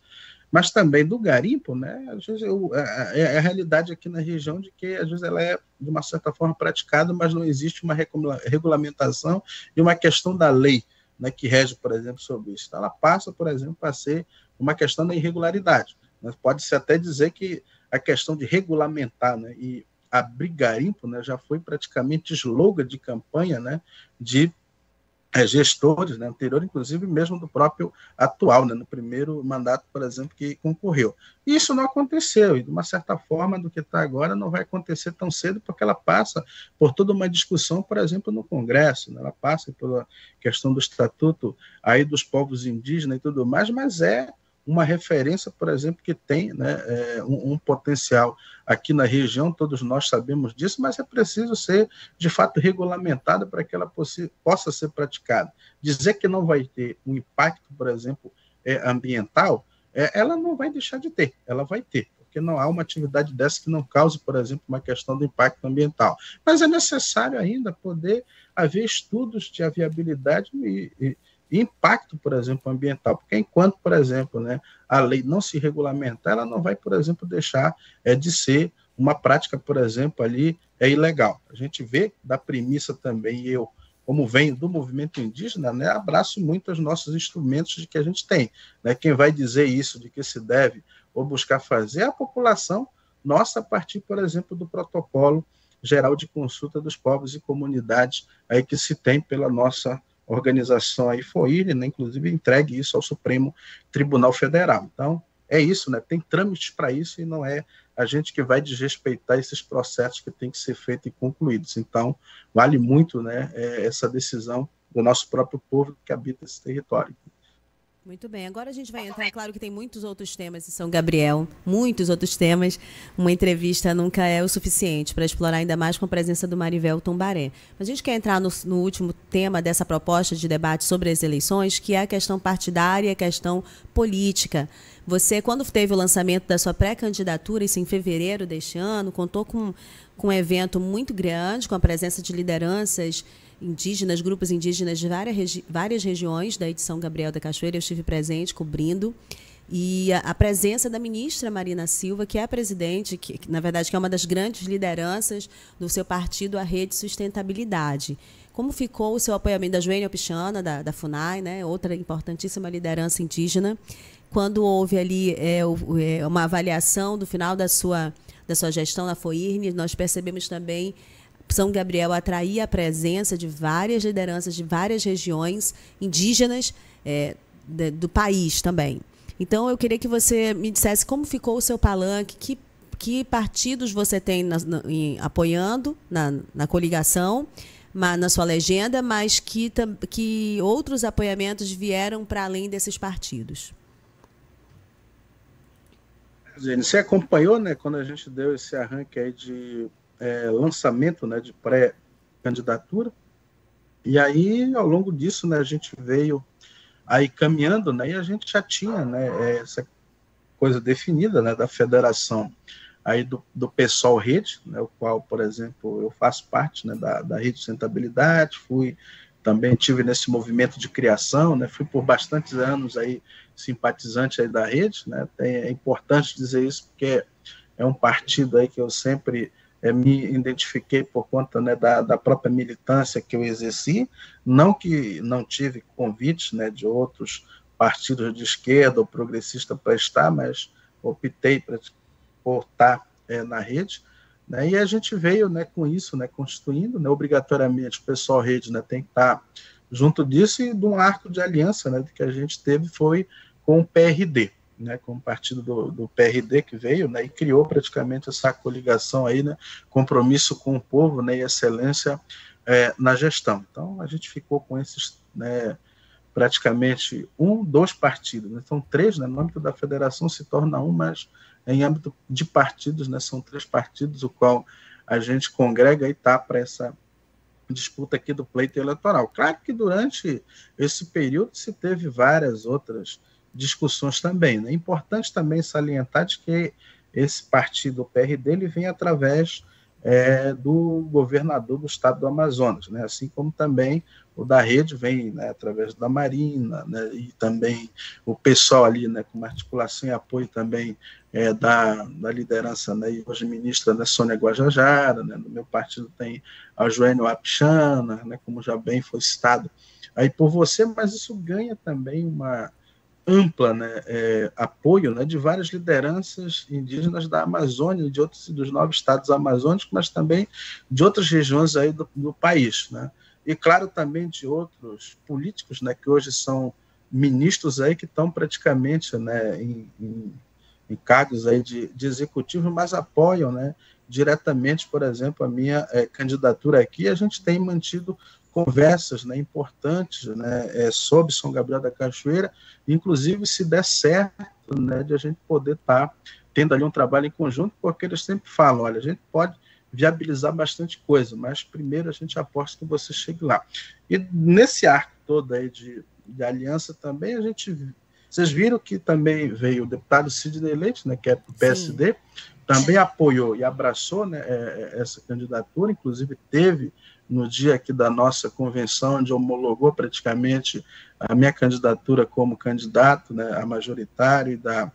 Mas também do garimpo, né? Às vezes a realidade aqui na região de que às vezes ela é de uma certa forma praticada, mas não existe uma regulamentação e uma questão da lei, né, que rege, por exemplo, sobre isso. Então, ela passa, por exemplo, a ser uma questão da irregularidade. Mas pode-se até dizer que a questão de regulamentar, né, e abrir garimpo, né, já foi praticamente slogan de campanha, né, de gestores, né, anterior, inclusive mesmo do próprio atual, né, no primeiro mandato, por exemplo, que concorreu. E isso não aconteceu, e de uma certa forma, do que está agora, não vai acontecer tão cedo, porque ela passa por toda uma discussão, por exemplo, no Congresso, né, ela passa pela questão do Estatuto aí dos povos indígenas e tudo mais, mas é uma referência, por exemplo, que tem, né, um potencial aqui na região, todos nós sabemos disso, mas é preciso ser, de fato, regulamentada para que ela possa ser praticada. Dizer que não vai ter um impacto, por exemplo, ambiental, ela não vai deixar de ter, ela vai ter, porque não há uma atividade dessa que não cause, por exemplo, uma questão do impacto ambiental. Mas é necessário ainda poder haver estudos de viabilidade e impacto, por exemplo, ambiental, porque enquanto, por exemplo, né, a lei não se regulamentar, ela não vai, por exemplo, deixar de ser uma prática, por exemplo, ali ilegal. A gente vê da premissa também, eu, como venho do movimento indígena, né, abraço muito os nossos instrumentos de que a gente tem, né, quem vai dizer isso, de que se deve ou buscar fazer, é a população nossa, a partir, por exemplo, do protocolo geral de consulta dos povos e comunidades aí que se tem pela nossa organização aí FOIR, né, inclusive entregue isso ao Supremo Tribunal Federal. Então, é isso, né, tem trâmites para isso e não é a gente que vai desrespeitar esses processos que têm que ser feitos e concluídos. Então, vale muito, né, essa decisão do nosso próprio povo que habita esse território. Muito bem, agora a gente vai entrar, claro que tem muitos outros temas em São Gabriel, muitos outros temas, uma entrevista nunca é o suficiente para explorar ainda mais com a presença do Marivelton Baré. Mas a gente quer entrar no último tema dessa proposta de debate sobre as eleições, que é a questão partidária e a questão política. Você, quando teve o lançamento da sua pré-candidatura, isso em fevereiro deste ano, contou com um evento muito grande, com a presença de lideranças indígenas, grupos indígenas de várias regiões da São Gabriel da Cachoeira. Eu estive presente, cobrindo, e a presença da ministra Marina Silva, que é a presidente, que na verdade que é uma das grandes lideranças do seu partido, a Rede Sustentabilidade. Como ficou o seu apoiamento da Joênia Pichana, da FUNAI, né, outra importantíssima liderança indígena, quando houve ali uma avaliação do final da sua gestão na FOIRN? Nós percebemos também São Gabriel atraía a presença de várias lideranças de várias regiões indígenas do país também. Então, eu queria que você me dissesse como ficou o seu palanque, que partidos você tem apoiando na coligação, na sua legenda, mas que outros apoiamentos vieram para além desses partidos. Você acompanhou, né, quando a gente deu esse arranque aí de lançamento, né, de pré-candidatura, e aí, ao longo disso, né, a gente veio aí caminhando, né, e a gente já tinha, né, essa coisa definida, né, da federação aí do PSOL Rede, né, o qual, por exemplo, eu faço parte, né, da Rede de Sustentabilidade, também tive nesse movimento de criação, né, fui por bastantes anos aí simpatizante aí da rede, né, é importante dizer isso porque é um partido aí que eu sempre me identifiquei por conta, né, da própria militância que eu exerci, não que não tive convites, né, de outros partidos de esquerda ou progressista para estar, mas optei por estar na rede, né, e a gente veio, né, com isso, né, constituindo, né, obrigatoriamente o PSOL Rede, né, tem que estar junto disso, e de um arco de aliança, né, que a gente teve foi com o PRD, né, com o partido do PRD que veio, né, e criou praticamente essa coligação aí, né, compromisso com o povo, né, e excelência na gestão. Então a gente ficou com esses, né, praticamente dois partidos, né, são três, né, no âmbito da federação se torna um, mas em âmbito de partidos, né, são três partidos, o qual a gente congrega e está para essa disputa aqui do pleito eleitoral. Claro que durante esse período se teve várias outras discussões também, né? É importante também salientar de que esse partido, o PRD, ele vem através do governador do estado do Amazonas, né? Assim como também o da rede vem, né, através da Marina, né, e também o pessoal ali, né, com uma articulação e apoio também da liderança, né, e hoje ministra, né, Sônia Guajajara, né, no meu partido tem a Joênio Apixana, né, como já bem foi citado aí por você, mas isso ganha também uma ampla, né, apoio, né, de várias lideranças indígenas da Amazônia, dos 9 estados amazônicos, mas também de outras regiões aí do país, né, e claro também de outros políticos, né, que hoje são ministros aí que estão praticamente, né, em cargos aí de executivo, mas apoiam, né, diretamente, por exemplo, a minha candidatura aqui. A gente tem mantido conversas, né, importantes, né, sobre São Gabriel da Cachoeira, inclusive se der certo, né, de a gente poder estar tendo ali um trabalho em conjunto, porque eles sempre falam, olha, a gente pode viabilizar bastante coisa, mas primeiro a gente aposta que você chegue lá. E nesse arco todo aí de aliança também, vocês viram que também veio o deputado Sidney Leite, né, que é do PSD, também apoiou e abraçou, né, essa candidatura, inclusive teve no dia aqui da nossa convenção, onde homologou praticamente a minha candidatura como candidato, né, a majoritário, e da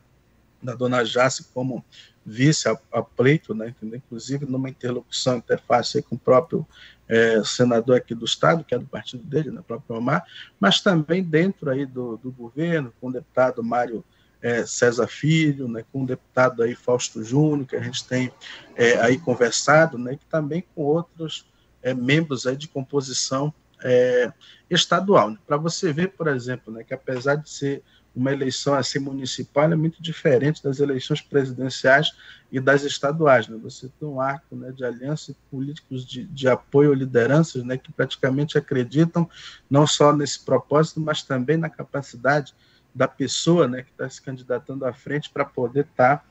dona Jace como vice a pleito, né, inclusive numa interlocução, interface aí com o próprio senador aqui do estado, que é do partido dele, né, o próprio Omar, mas também dentro aí do governo, com o deputado Mário César Filho, né, com o deputado aí Fausto Júnior, que a gente tem aí conversado, né, e também com outros membros aí de composição estadual. Né, para você ver, por exemplo, né, que apesar de ser uma eleição assim municipal é muito diferente das eleições presidenciais e das estaduais, né? Você tem um arco, né, de aliança e políticos de apoio a lideranças, né, que praticamente acreditam não só nesse propósito, mas também na capacidade da pessoa, né, que está se candidatando à frente para poder estar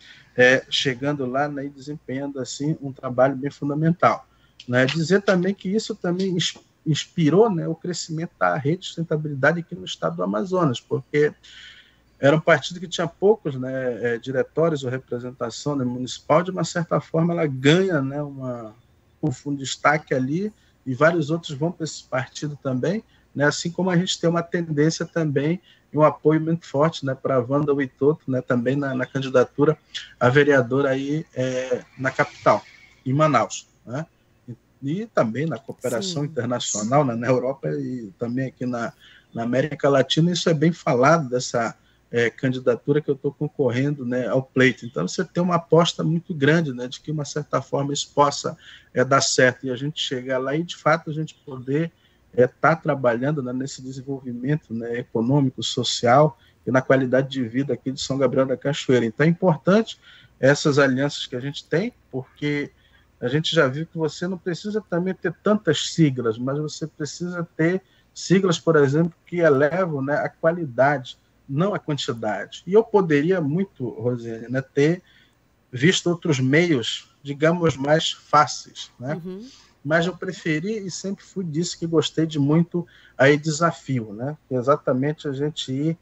chegando lá, né, e desempenhando assim um trabalho bem fundamental. Né? Dizer também que isso também inspirou, né, o crescimento da rede de sustentabilidade aqui no estado do Amazonas, porque era um partido que tinha poucos, né, diretórios ou representação, né, municipal. De uma certa forma ela ganha, né, um destaque ali, e vários outros vão para esse partido também, né, assim como a gente tem uma tendência também e um apoio muito forte, né, para a Wanda Witoto, né, também na candidatura a vereadora aí na capital, em Manaus, né, e também na cooperação internacional, né, na Europa e também aqui na América Latina. Isso é bem falado, dessa candidatura que eu estou concorrendo, né, ao pleito. Então, você tem uma aposta muito grande, né, de que, de uma certa forma, isso possa dar certo, e a gente chegar lá e, de fato, a gente poder estar trabalhando, né, nesse desenvolvimento, né, econômico, social e na qualidade de vida aqui de São Gabriel da Cachoeira. Então, é importante essas alianças que a gente tem, porque a gente já viu que você não precisa também ter tantas siglas, mas você precisa ter siglas, por exemplo, que elevam, né, a qualidade, não a quantidade. E eu poderia muito, Rosiane, né, ter visto outros meios, digamos, mais fáceis, né? Mas eu preferi e sempre fui disso que gostei de muito aí desafio, né? Exatamente a gente ir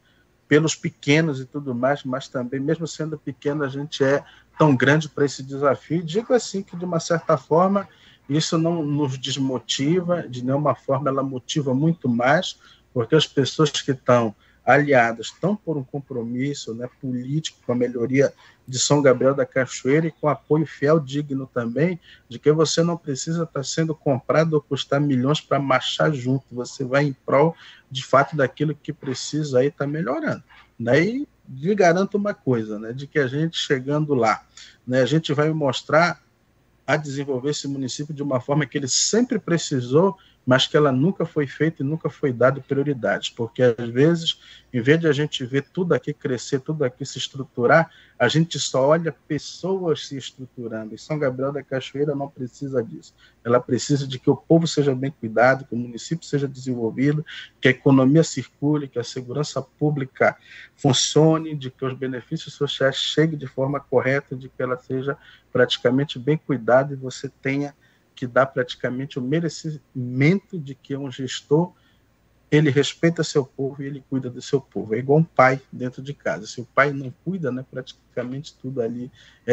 pelos pequenos e tudo mais, mas também, mesmo sendo pequeno, a gente é tão grande para esse desafio. Digo assim que, de uma certa forma, isso não nos desmotiva, de nenhuma forma ela motiva muito mais, porque as pessoas que estão aliadas estão por um compromisso, né, político com a melhoria de São Gabriel da Cachoeira e com apoio fiel, digno também, de que você não precisa estar sendo comprado ou custar milhões para marchar junto, você vai em prol, de fato, daquilo que precisa aí estar melhorando. Daí, lhe garanto uma coisa, né, de que a gente chegando lá, né, a gente vai mostrar a desenvolver esse município de uma forma que ele sempre precisou, mas que ela nunca foi feita e nunca foi dada prioridade, porque às vezes, em vez de a gente ver tudo aqui crescer, tudo aqui se estruturar, a gente só olha pessoas se estruturando, e São Gabriel da Cachoeira não precisa disso. Ela precisa de que o povo seja bem cuidado, que o município seja desenvolvido, que a economia circule, que a segurança pública funcione, de que os benefícios sociais cheguem de forma correta, de que ela seja praticamente bem cuidada e você tenha que dá praticamente o merecimento de que um gestor, ele respeita seu povo e ele cuida do seu povo. É igual um pai dentro de casa. Se o pai não cuida, né, praticamente tudo ali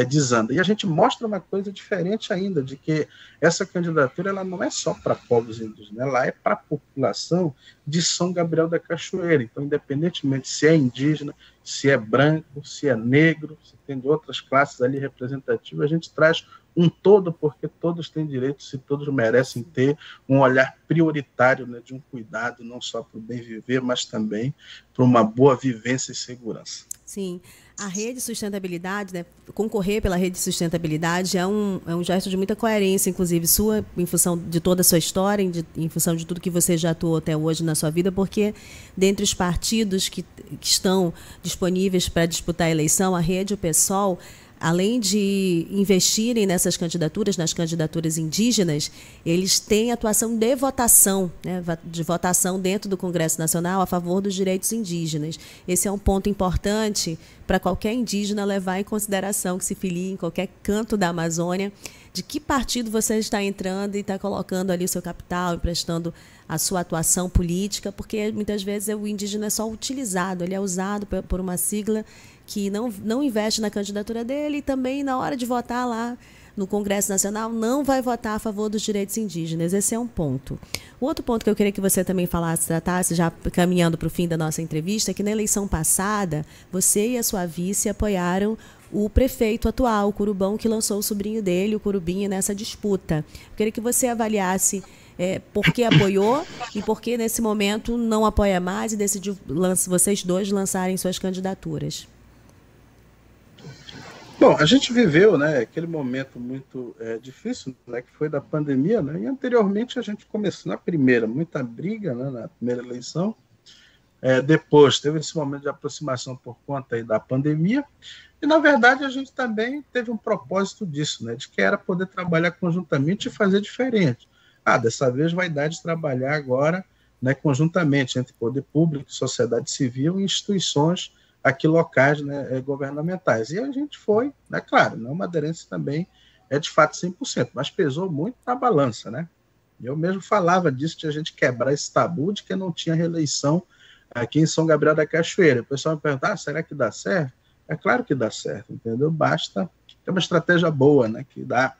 desanda. E a gente mostra uma coisa diferente ainda, de que essa candidatura ela não é só para povos indígenas, ela é para a população de São Gabriel da Cachoeira. Então, independentemente se é indígena, se é branco, se é negro, se tem de outras classes ali representativas, a gente traz um todo, porque todos têm direitos e todos merecem ter um olhar prioritário, né, de um cuidado, não só para o bem viver, mas também para uma boa vivência e segurança. Sim, a rede de sustentabilidade, né, concorrer pela rede de sustentabilidade é um gesto de muita coerência, inclusive sua, em função de toda a sua história, em função de tudo que você já atuou até hoje na sua vida, porque dentre os partidos que estão disponíveis para disputar a eleição, a rede e o PSOL, além de investirem nessas candidaturas, nas candidaturas indígenas, eles têm atuação de votação, né, de votação dentro do Congresso Nacional a favor dos direitos indígenas. Esse é um ponto importante para qualquer indígena levar em consideração que se filie em qualquer canto da Amazônia, de que partido você está entrando e está colocando ali o seu capital, emprestando a sua atuação política, porque muitas vezes o indígena é só utilizado, ele é usado por uma sigla que não investe na candidatura dele e também na hora de votar lá no Congresso Nacional não vai votar a favor dos direitos indígenas. Esse é um ponto. O outro ponto que eu queria que você também falasse, tratasse, já caminhando para o fim da nossa entrevista, é que na eleição passada, você e a sua vice apoiaram o prefeito atual, o Curubão, que lançou o sobrinho dele, o Curubinha, nessa disputa. Eu queria que você avaliasse por que apoiou e por que, nesse momento, não apoia mais e decidiu vocês dois lançarem suas candidaturas. Bom, a gente viveu, né, aquele momento muito difícil, né, que foi da pandemia, né, e anteriormente a gente começou na primeira, muita briga, né, na primeira eleição, depois teve esse momento de aproximação por conta aí da pandemia, e na verdade a gente também teve um propósito disso, né, de que era poder trabalhar conjuntamente e fazer diferente. Dessa vez vai dar de trabalhar agora, né, conjuntamente entre poder público, sociedade civil e instituições aqui locais, né, governamentais. E a gente foi, né, claro, não uma aderência também de fato 100%, mas pesou muito na balança, né? Eu mesmo falava disso, de a gente quebrar esse tabu de que não tinha reeleição aqui em São Gabriel da Cachoeira. O pessoal me pergunta, será que dá certo? É claro que dá certo, entendeu? Basta ter uma estratégia boa, né, que dá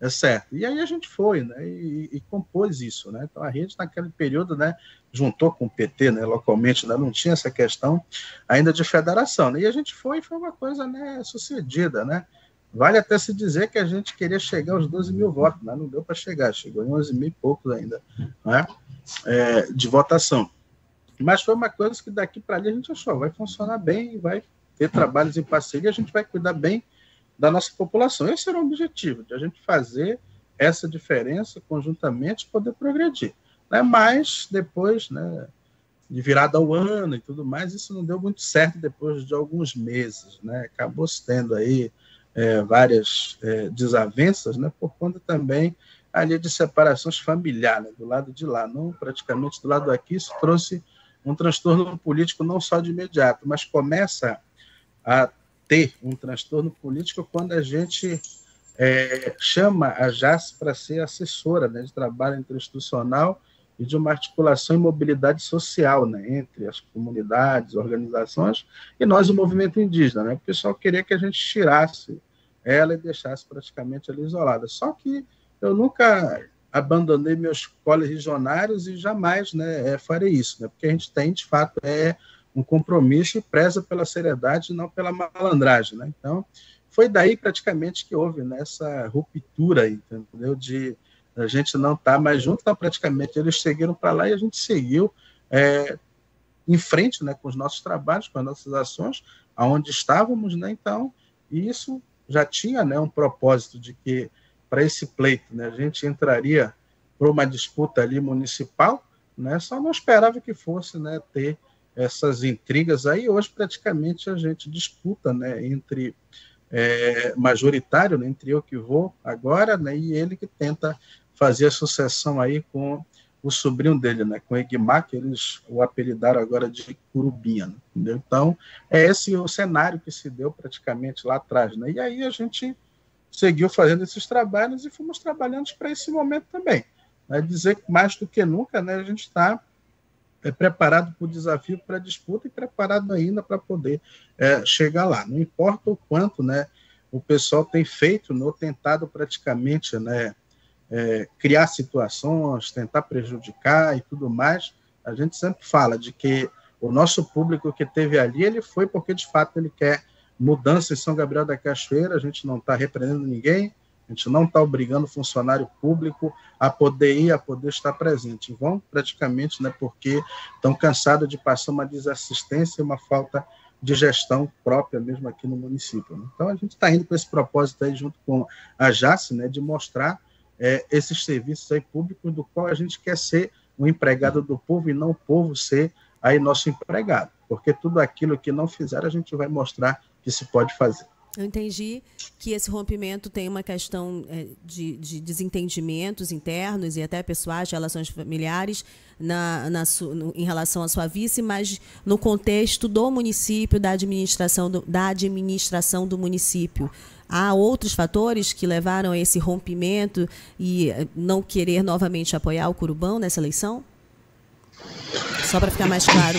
certo. E aí a gente foi, né, e compôs isso, né? Então a rede naquele período, né, juntou com o PT, né, localmente, né, não tinha essa questão ainda de federação, né? E a gente foi uma coisa, né, sucedida, né? Vale até se dizer que a gente queria chegar aos 12 mil votos, mas não deu para chegar, chegou em 11 mil e poucos ainda, né, de votação. Mas foi uma coisa que daqui para ali a gente achou, vai funcionar bem, vai ter trabalhos em parceria, a gente vai cuidar bem da nossa população. Esse era o objetivo, de a gente fazer essa diferença conjuntamente e poder progredir. Né? Mas depois, né, de virada ao ano e tudo mais, isso não deu muito certo depois de alguns meses. Né? Acabou tendo aí várias desavenças, né, por conta também ali de separações familiares, né, do lado de lá, não praticamente do lado daqui. Isso trouxe um transtorno político não só de imediato, mas começa a ter um transtorno político quando a gente chama a JAS para ser assessora, né, de trabalho interinstitucional e de uma articulação e mobilidade social, né, entre as comunidades, organizações e nós, o movimento indígena. Né? O pessoal queria que a gente tirasse ela e deixasse praticamente ela isolada. Só que eu nunca abandonei meus correligionários e jamais, né, farei isso, né, porque a gente tem, de fato, um compromisso e preza pela seriedade e não pela malandragem. Né? Então, foi daí praticamente que houve nessa ruptura aí, entendeu? De a gente não estar mais junto, então praticamente eles seguiram para lá e a gente seguiu em frente, né, com os nossos trabalhos, com as nossas ações, aonde estávamos, né? Então, isso já tinha, né, um propósito de que para esse pleito, né, a gente entraria para uma disputa ali municipal, né? Só não esperava que fosse, né, ter essas intrigas aí. Hoje praticamente a gente disputa, né, entre majoritário, né, entre eu que vou agora, né, e ele que tenta fazer a sucessão aí com o sobrinho dele, né, com o Egmar, que eles o apelidaram agora de Curubinha. Né, entendeu? Então, é esse o cenário que se deu praticamente lá atrás. Né, e aí a gente seguiu fazendo esses trabalhos e fomos trabalhando para esse momento também. Né, dizer que mais do que nunca, né, a gente está preparado para o desafio, para a disputa e preparado ainda para poder chegar lá. Não importa o quanto, né, o pessoal tem feito, ou tentado praticamente, né, criar situações, tentar prejudicar e tudo mais, a gente sempre fala de que o nosso público que teve ali, ele foi porque, de fato, ele quer mudança em São Gabriel da Cachoeira. A gente não está repreendendo ninguém, a gente não está obrigando o funcionário público a poder ir, a poder estar presente. Vão praticamente, né, porque estão cansados de passar uma desassistência e uma falta de gestão própria mesmo aqui no município. Né? Então, a gente está indo com esse propósito aí, junto com a JAS, né, de mostrar esses serviços aí públicos, do qual a gente quer ser um empregado do povo e não o povo ser aí nosso empregado. Porque tudo aquilo que não fizer, a gente vai mostrar que se pode fazer. Eu entendi que esse rompimento tem uma questão de desentendimentos internos e até pessoais, de relações familiares em relação à sua vice, mas no contexto do município, da administração do município. Há outros fatores que levaram a esse rompimento e não querer novamente apoiar o Curubão nessa eleição? Só para ficar mais claro.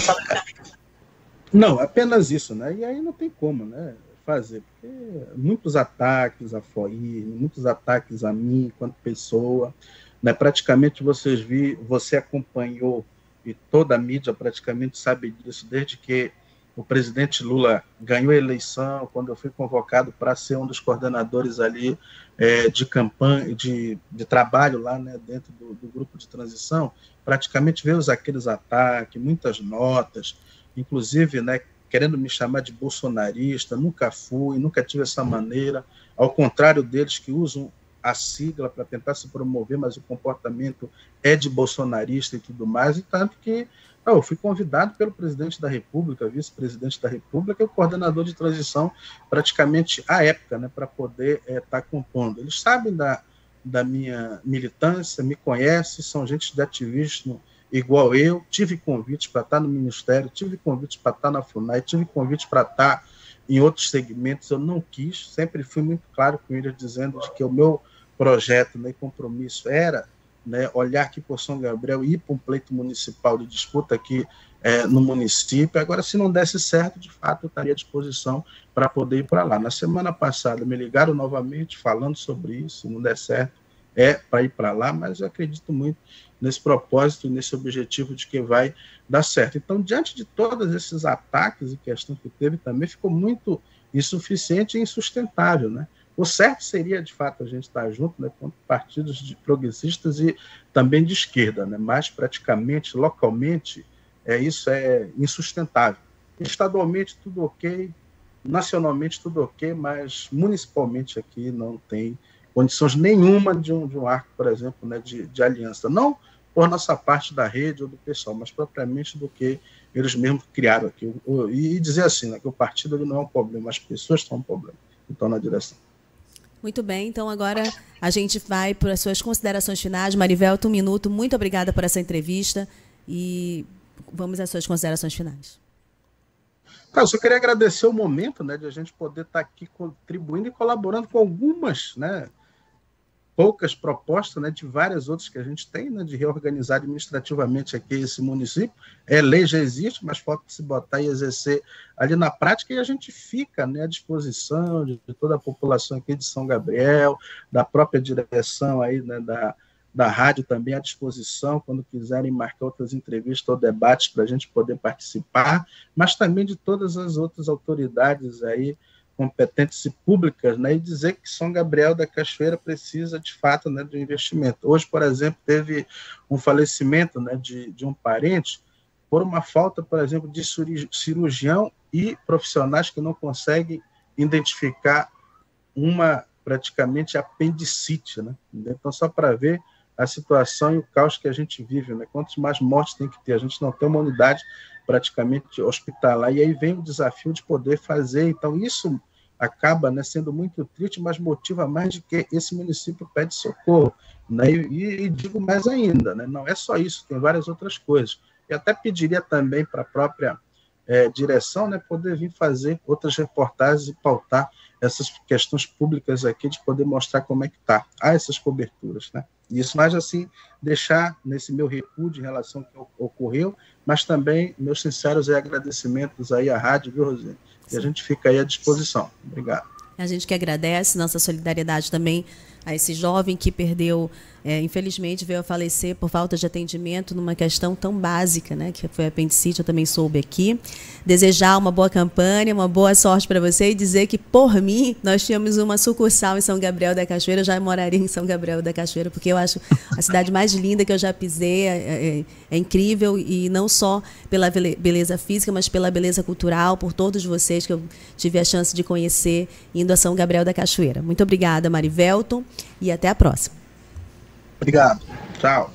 Não, apenas isso, né? E aí não tem como, né, fazer, porque muitos ataques a FOI, muitos ataques a mim enquanto pessoa, né? Praticamente você acompanhou, e toda a mídia praticamente sabe disso, desde que o presidente Lula ganhou a eleição, quando eu fui convocado para ser um dos coordenadores ali de campanha, de trabalho lá, né, dentro do grupo de transição, praticamente veio aqueles ataques, muitas notas, inclusive, né, querendo me chamar de bolsonarista. Nunca fui, nunca tive essa maneira, ao contrário deles que usam a sigla para tentar se promover, mas o comportamento é de bolsonarista e tudo mais, e tanto que eu fui convidado pelo presidente da República, vice-presidente da República e o coordenador de transição praticamente à época, né, para poder estar compondo. Eles sabem da minha militância, me conhecem, são gente de ativismo igual eu, tive convite para estar no Ministério, tive convite para estar na FUNAI, tive convite para estar em outros segmentos, eu não quis, sempre fui muito claro com eles, dizendo de que o meu projeto, né, compromisso era, né, olhar aqui por São Gabriel e ir para um pleito municipal de disputa aqui no município. Agora, se não desse certo, de fato, eu estaria à disposição para poder ir para lá. Na semana passada, me ligaram novamente falando sobre isso, se não der certo, para ir para lá, mas eu acredito muito nesse propósito, nesse objetivo de que vai dar certo. Então, diante de todos esses ataques e questão que teve, também ficou muito insuficiente e insustentável, né? O certo seria, de fato, a gente estar junto, né, com partidos progressistas e também de esquerda, né? Mas, praticamente, localmente, Isso é insustentável. Estadualmente tudo ok, nacionalmente tudo ok, mas municipalmente aqui não tem condições nenhuma de um arco, por exemplo, né, de aliança. Não por nossa parte da rede ou do pessoal, mas propriamente do que eles mesmos criaram aqui. E dizer assim, né, que o partido ele não é um problema, as pessoas são um problema, então na direção. Muito bem, então agora a gente vai para as suas considerações finais. Marivelto, 1 minuto, muito obrigada por essa entrevista e vamos às suas considerações finais. Eu só queria agradecer o momento, né, de a gente poder estar aqui contribuindo e colaborando com algumas, né, poucas propostas, né, de várias outras que a gente tem, né, de reorganizar administrativamente aqui esse município. Lei já existe, mas falta se botar e exercer ali na prática, e a gente fica, né, à disposição de toda a população aqui de São Gabriel, da própria direção aí, né, da rádio também à disposição, quando quiserem marcar outras entrevistas ou debates para a gente poder participar, mas também de todas as outras autoridades aí, competentes e públicas, né, e dizer que São Gabriel da Cachoeira precisa, de fato, né, de um investimento. Hoje, por exemplo, teve um falecimento, né, de um parente por uma falta, por exemplo, de cirurgião e profissionais que não conseguem identificar uma, praticamente, apendicite, né? Então, só para ver a situação e o caos que a gente vive, né? Quantas mais mortes tem que ter? A gente não tem uma unidade praticamente hospitalar, e aí vem o desafio de poder fazer. Então, isso acaba, né, sendo muito triste, mas motiva mais de que esse município pede socorro, né? E digo mais ainda, né, não é só isso, tem várias outras coisas. E até pediria também para a própria direção, né, poder vir fazer outras reportagens e pautar essas questões públicas aqui, de poder mostrar como é que está. Há essas coberturas, né? Isso, mas assim, deixar nesse meu repúdio em relação ao que ocorreu, mas também meus sinceros agradecimentos aí à rádio, viu, Rosine? E a gente fica aí à disposição. Obrigado. A gente que agradece, nossa solidariedade também a esse jovem que perdeu, infelizmente veio a falecer por falta de atendimento numa questão tão básica, né, que foi a apendicite. Eu também soube aqui. Desejar uma boa campanha, uma boa sorte para você e dizer que, por mim, nós tínhamos uma sucursal em São Gabriel da Cachoeira. Eu já moraria em São Gabriel da Cachoeira, porque eu acho a cidade mais linda que eu já pisei, é incrível, e não só pela beleza física, mas pela beleza cultural, por todos vocês que eu tive a chance de conhecer indo a São Gabriel da Cachoeira. Muito obrigada, Marivelto, e até a próxima. Obrigado. Tchau.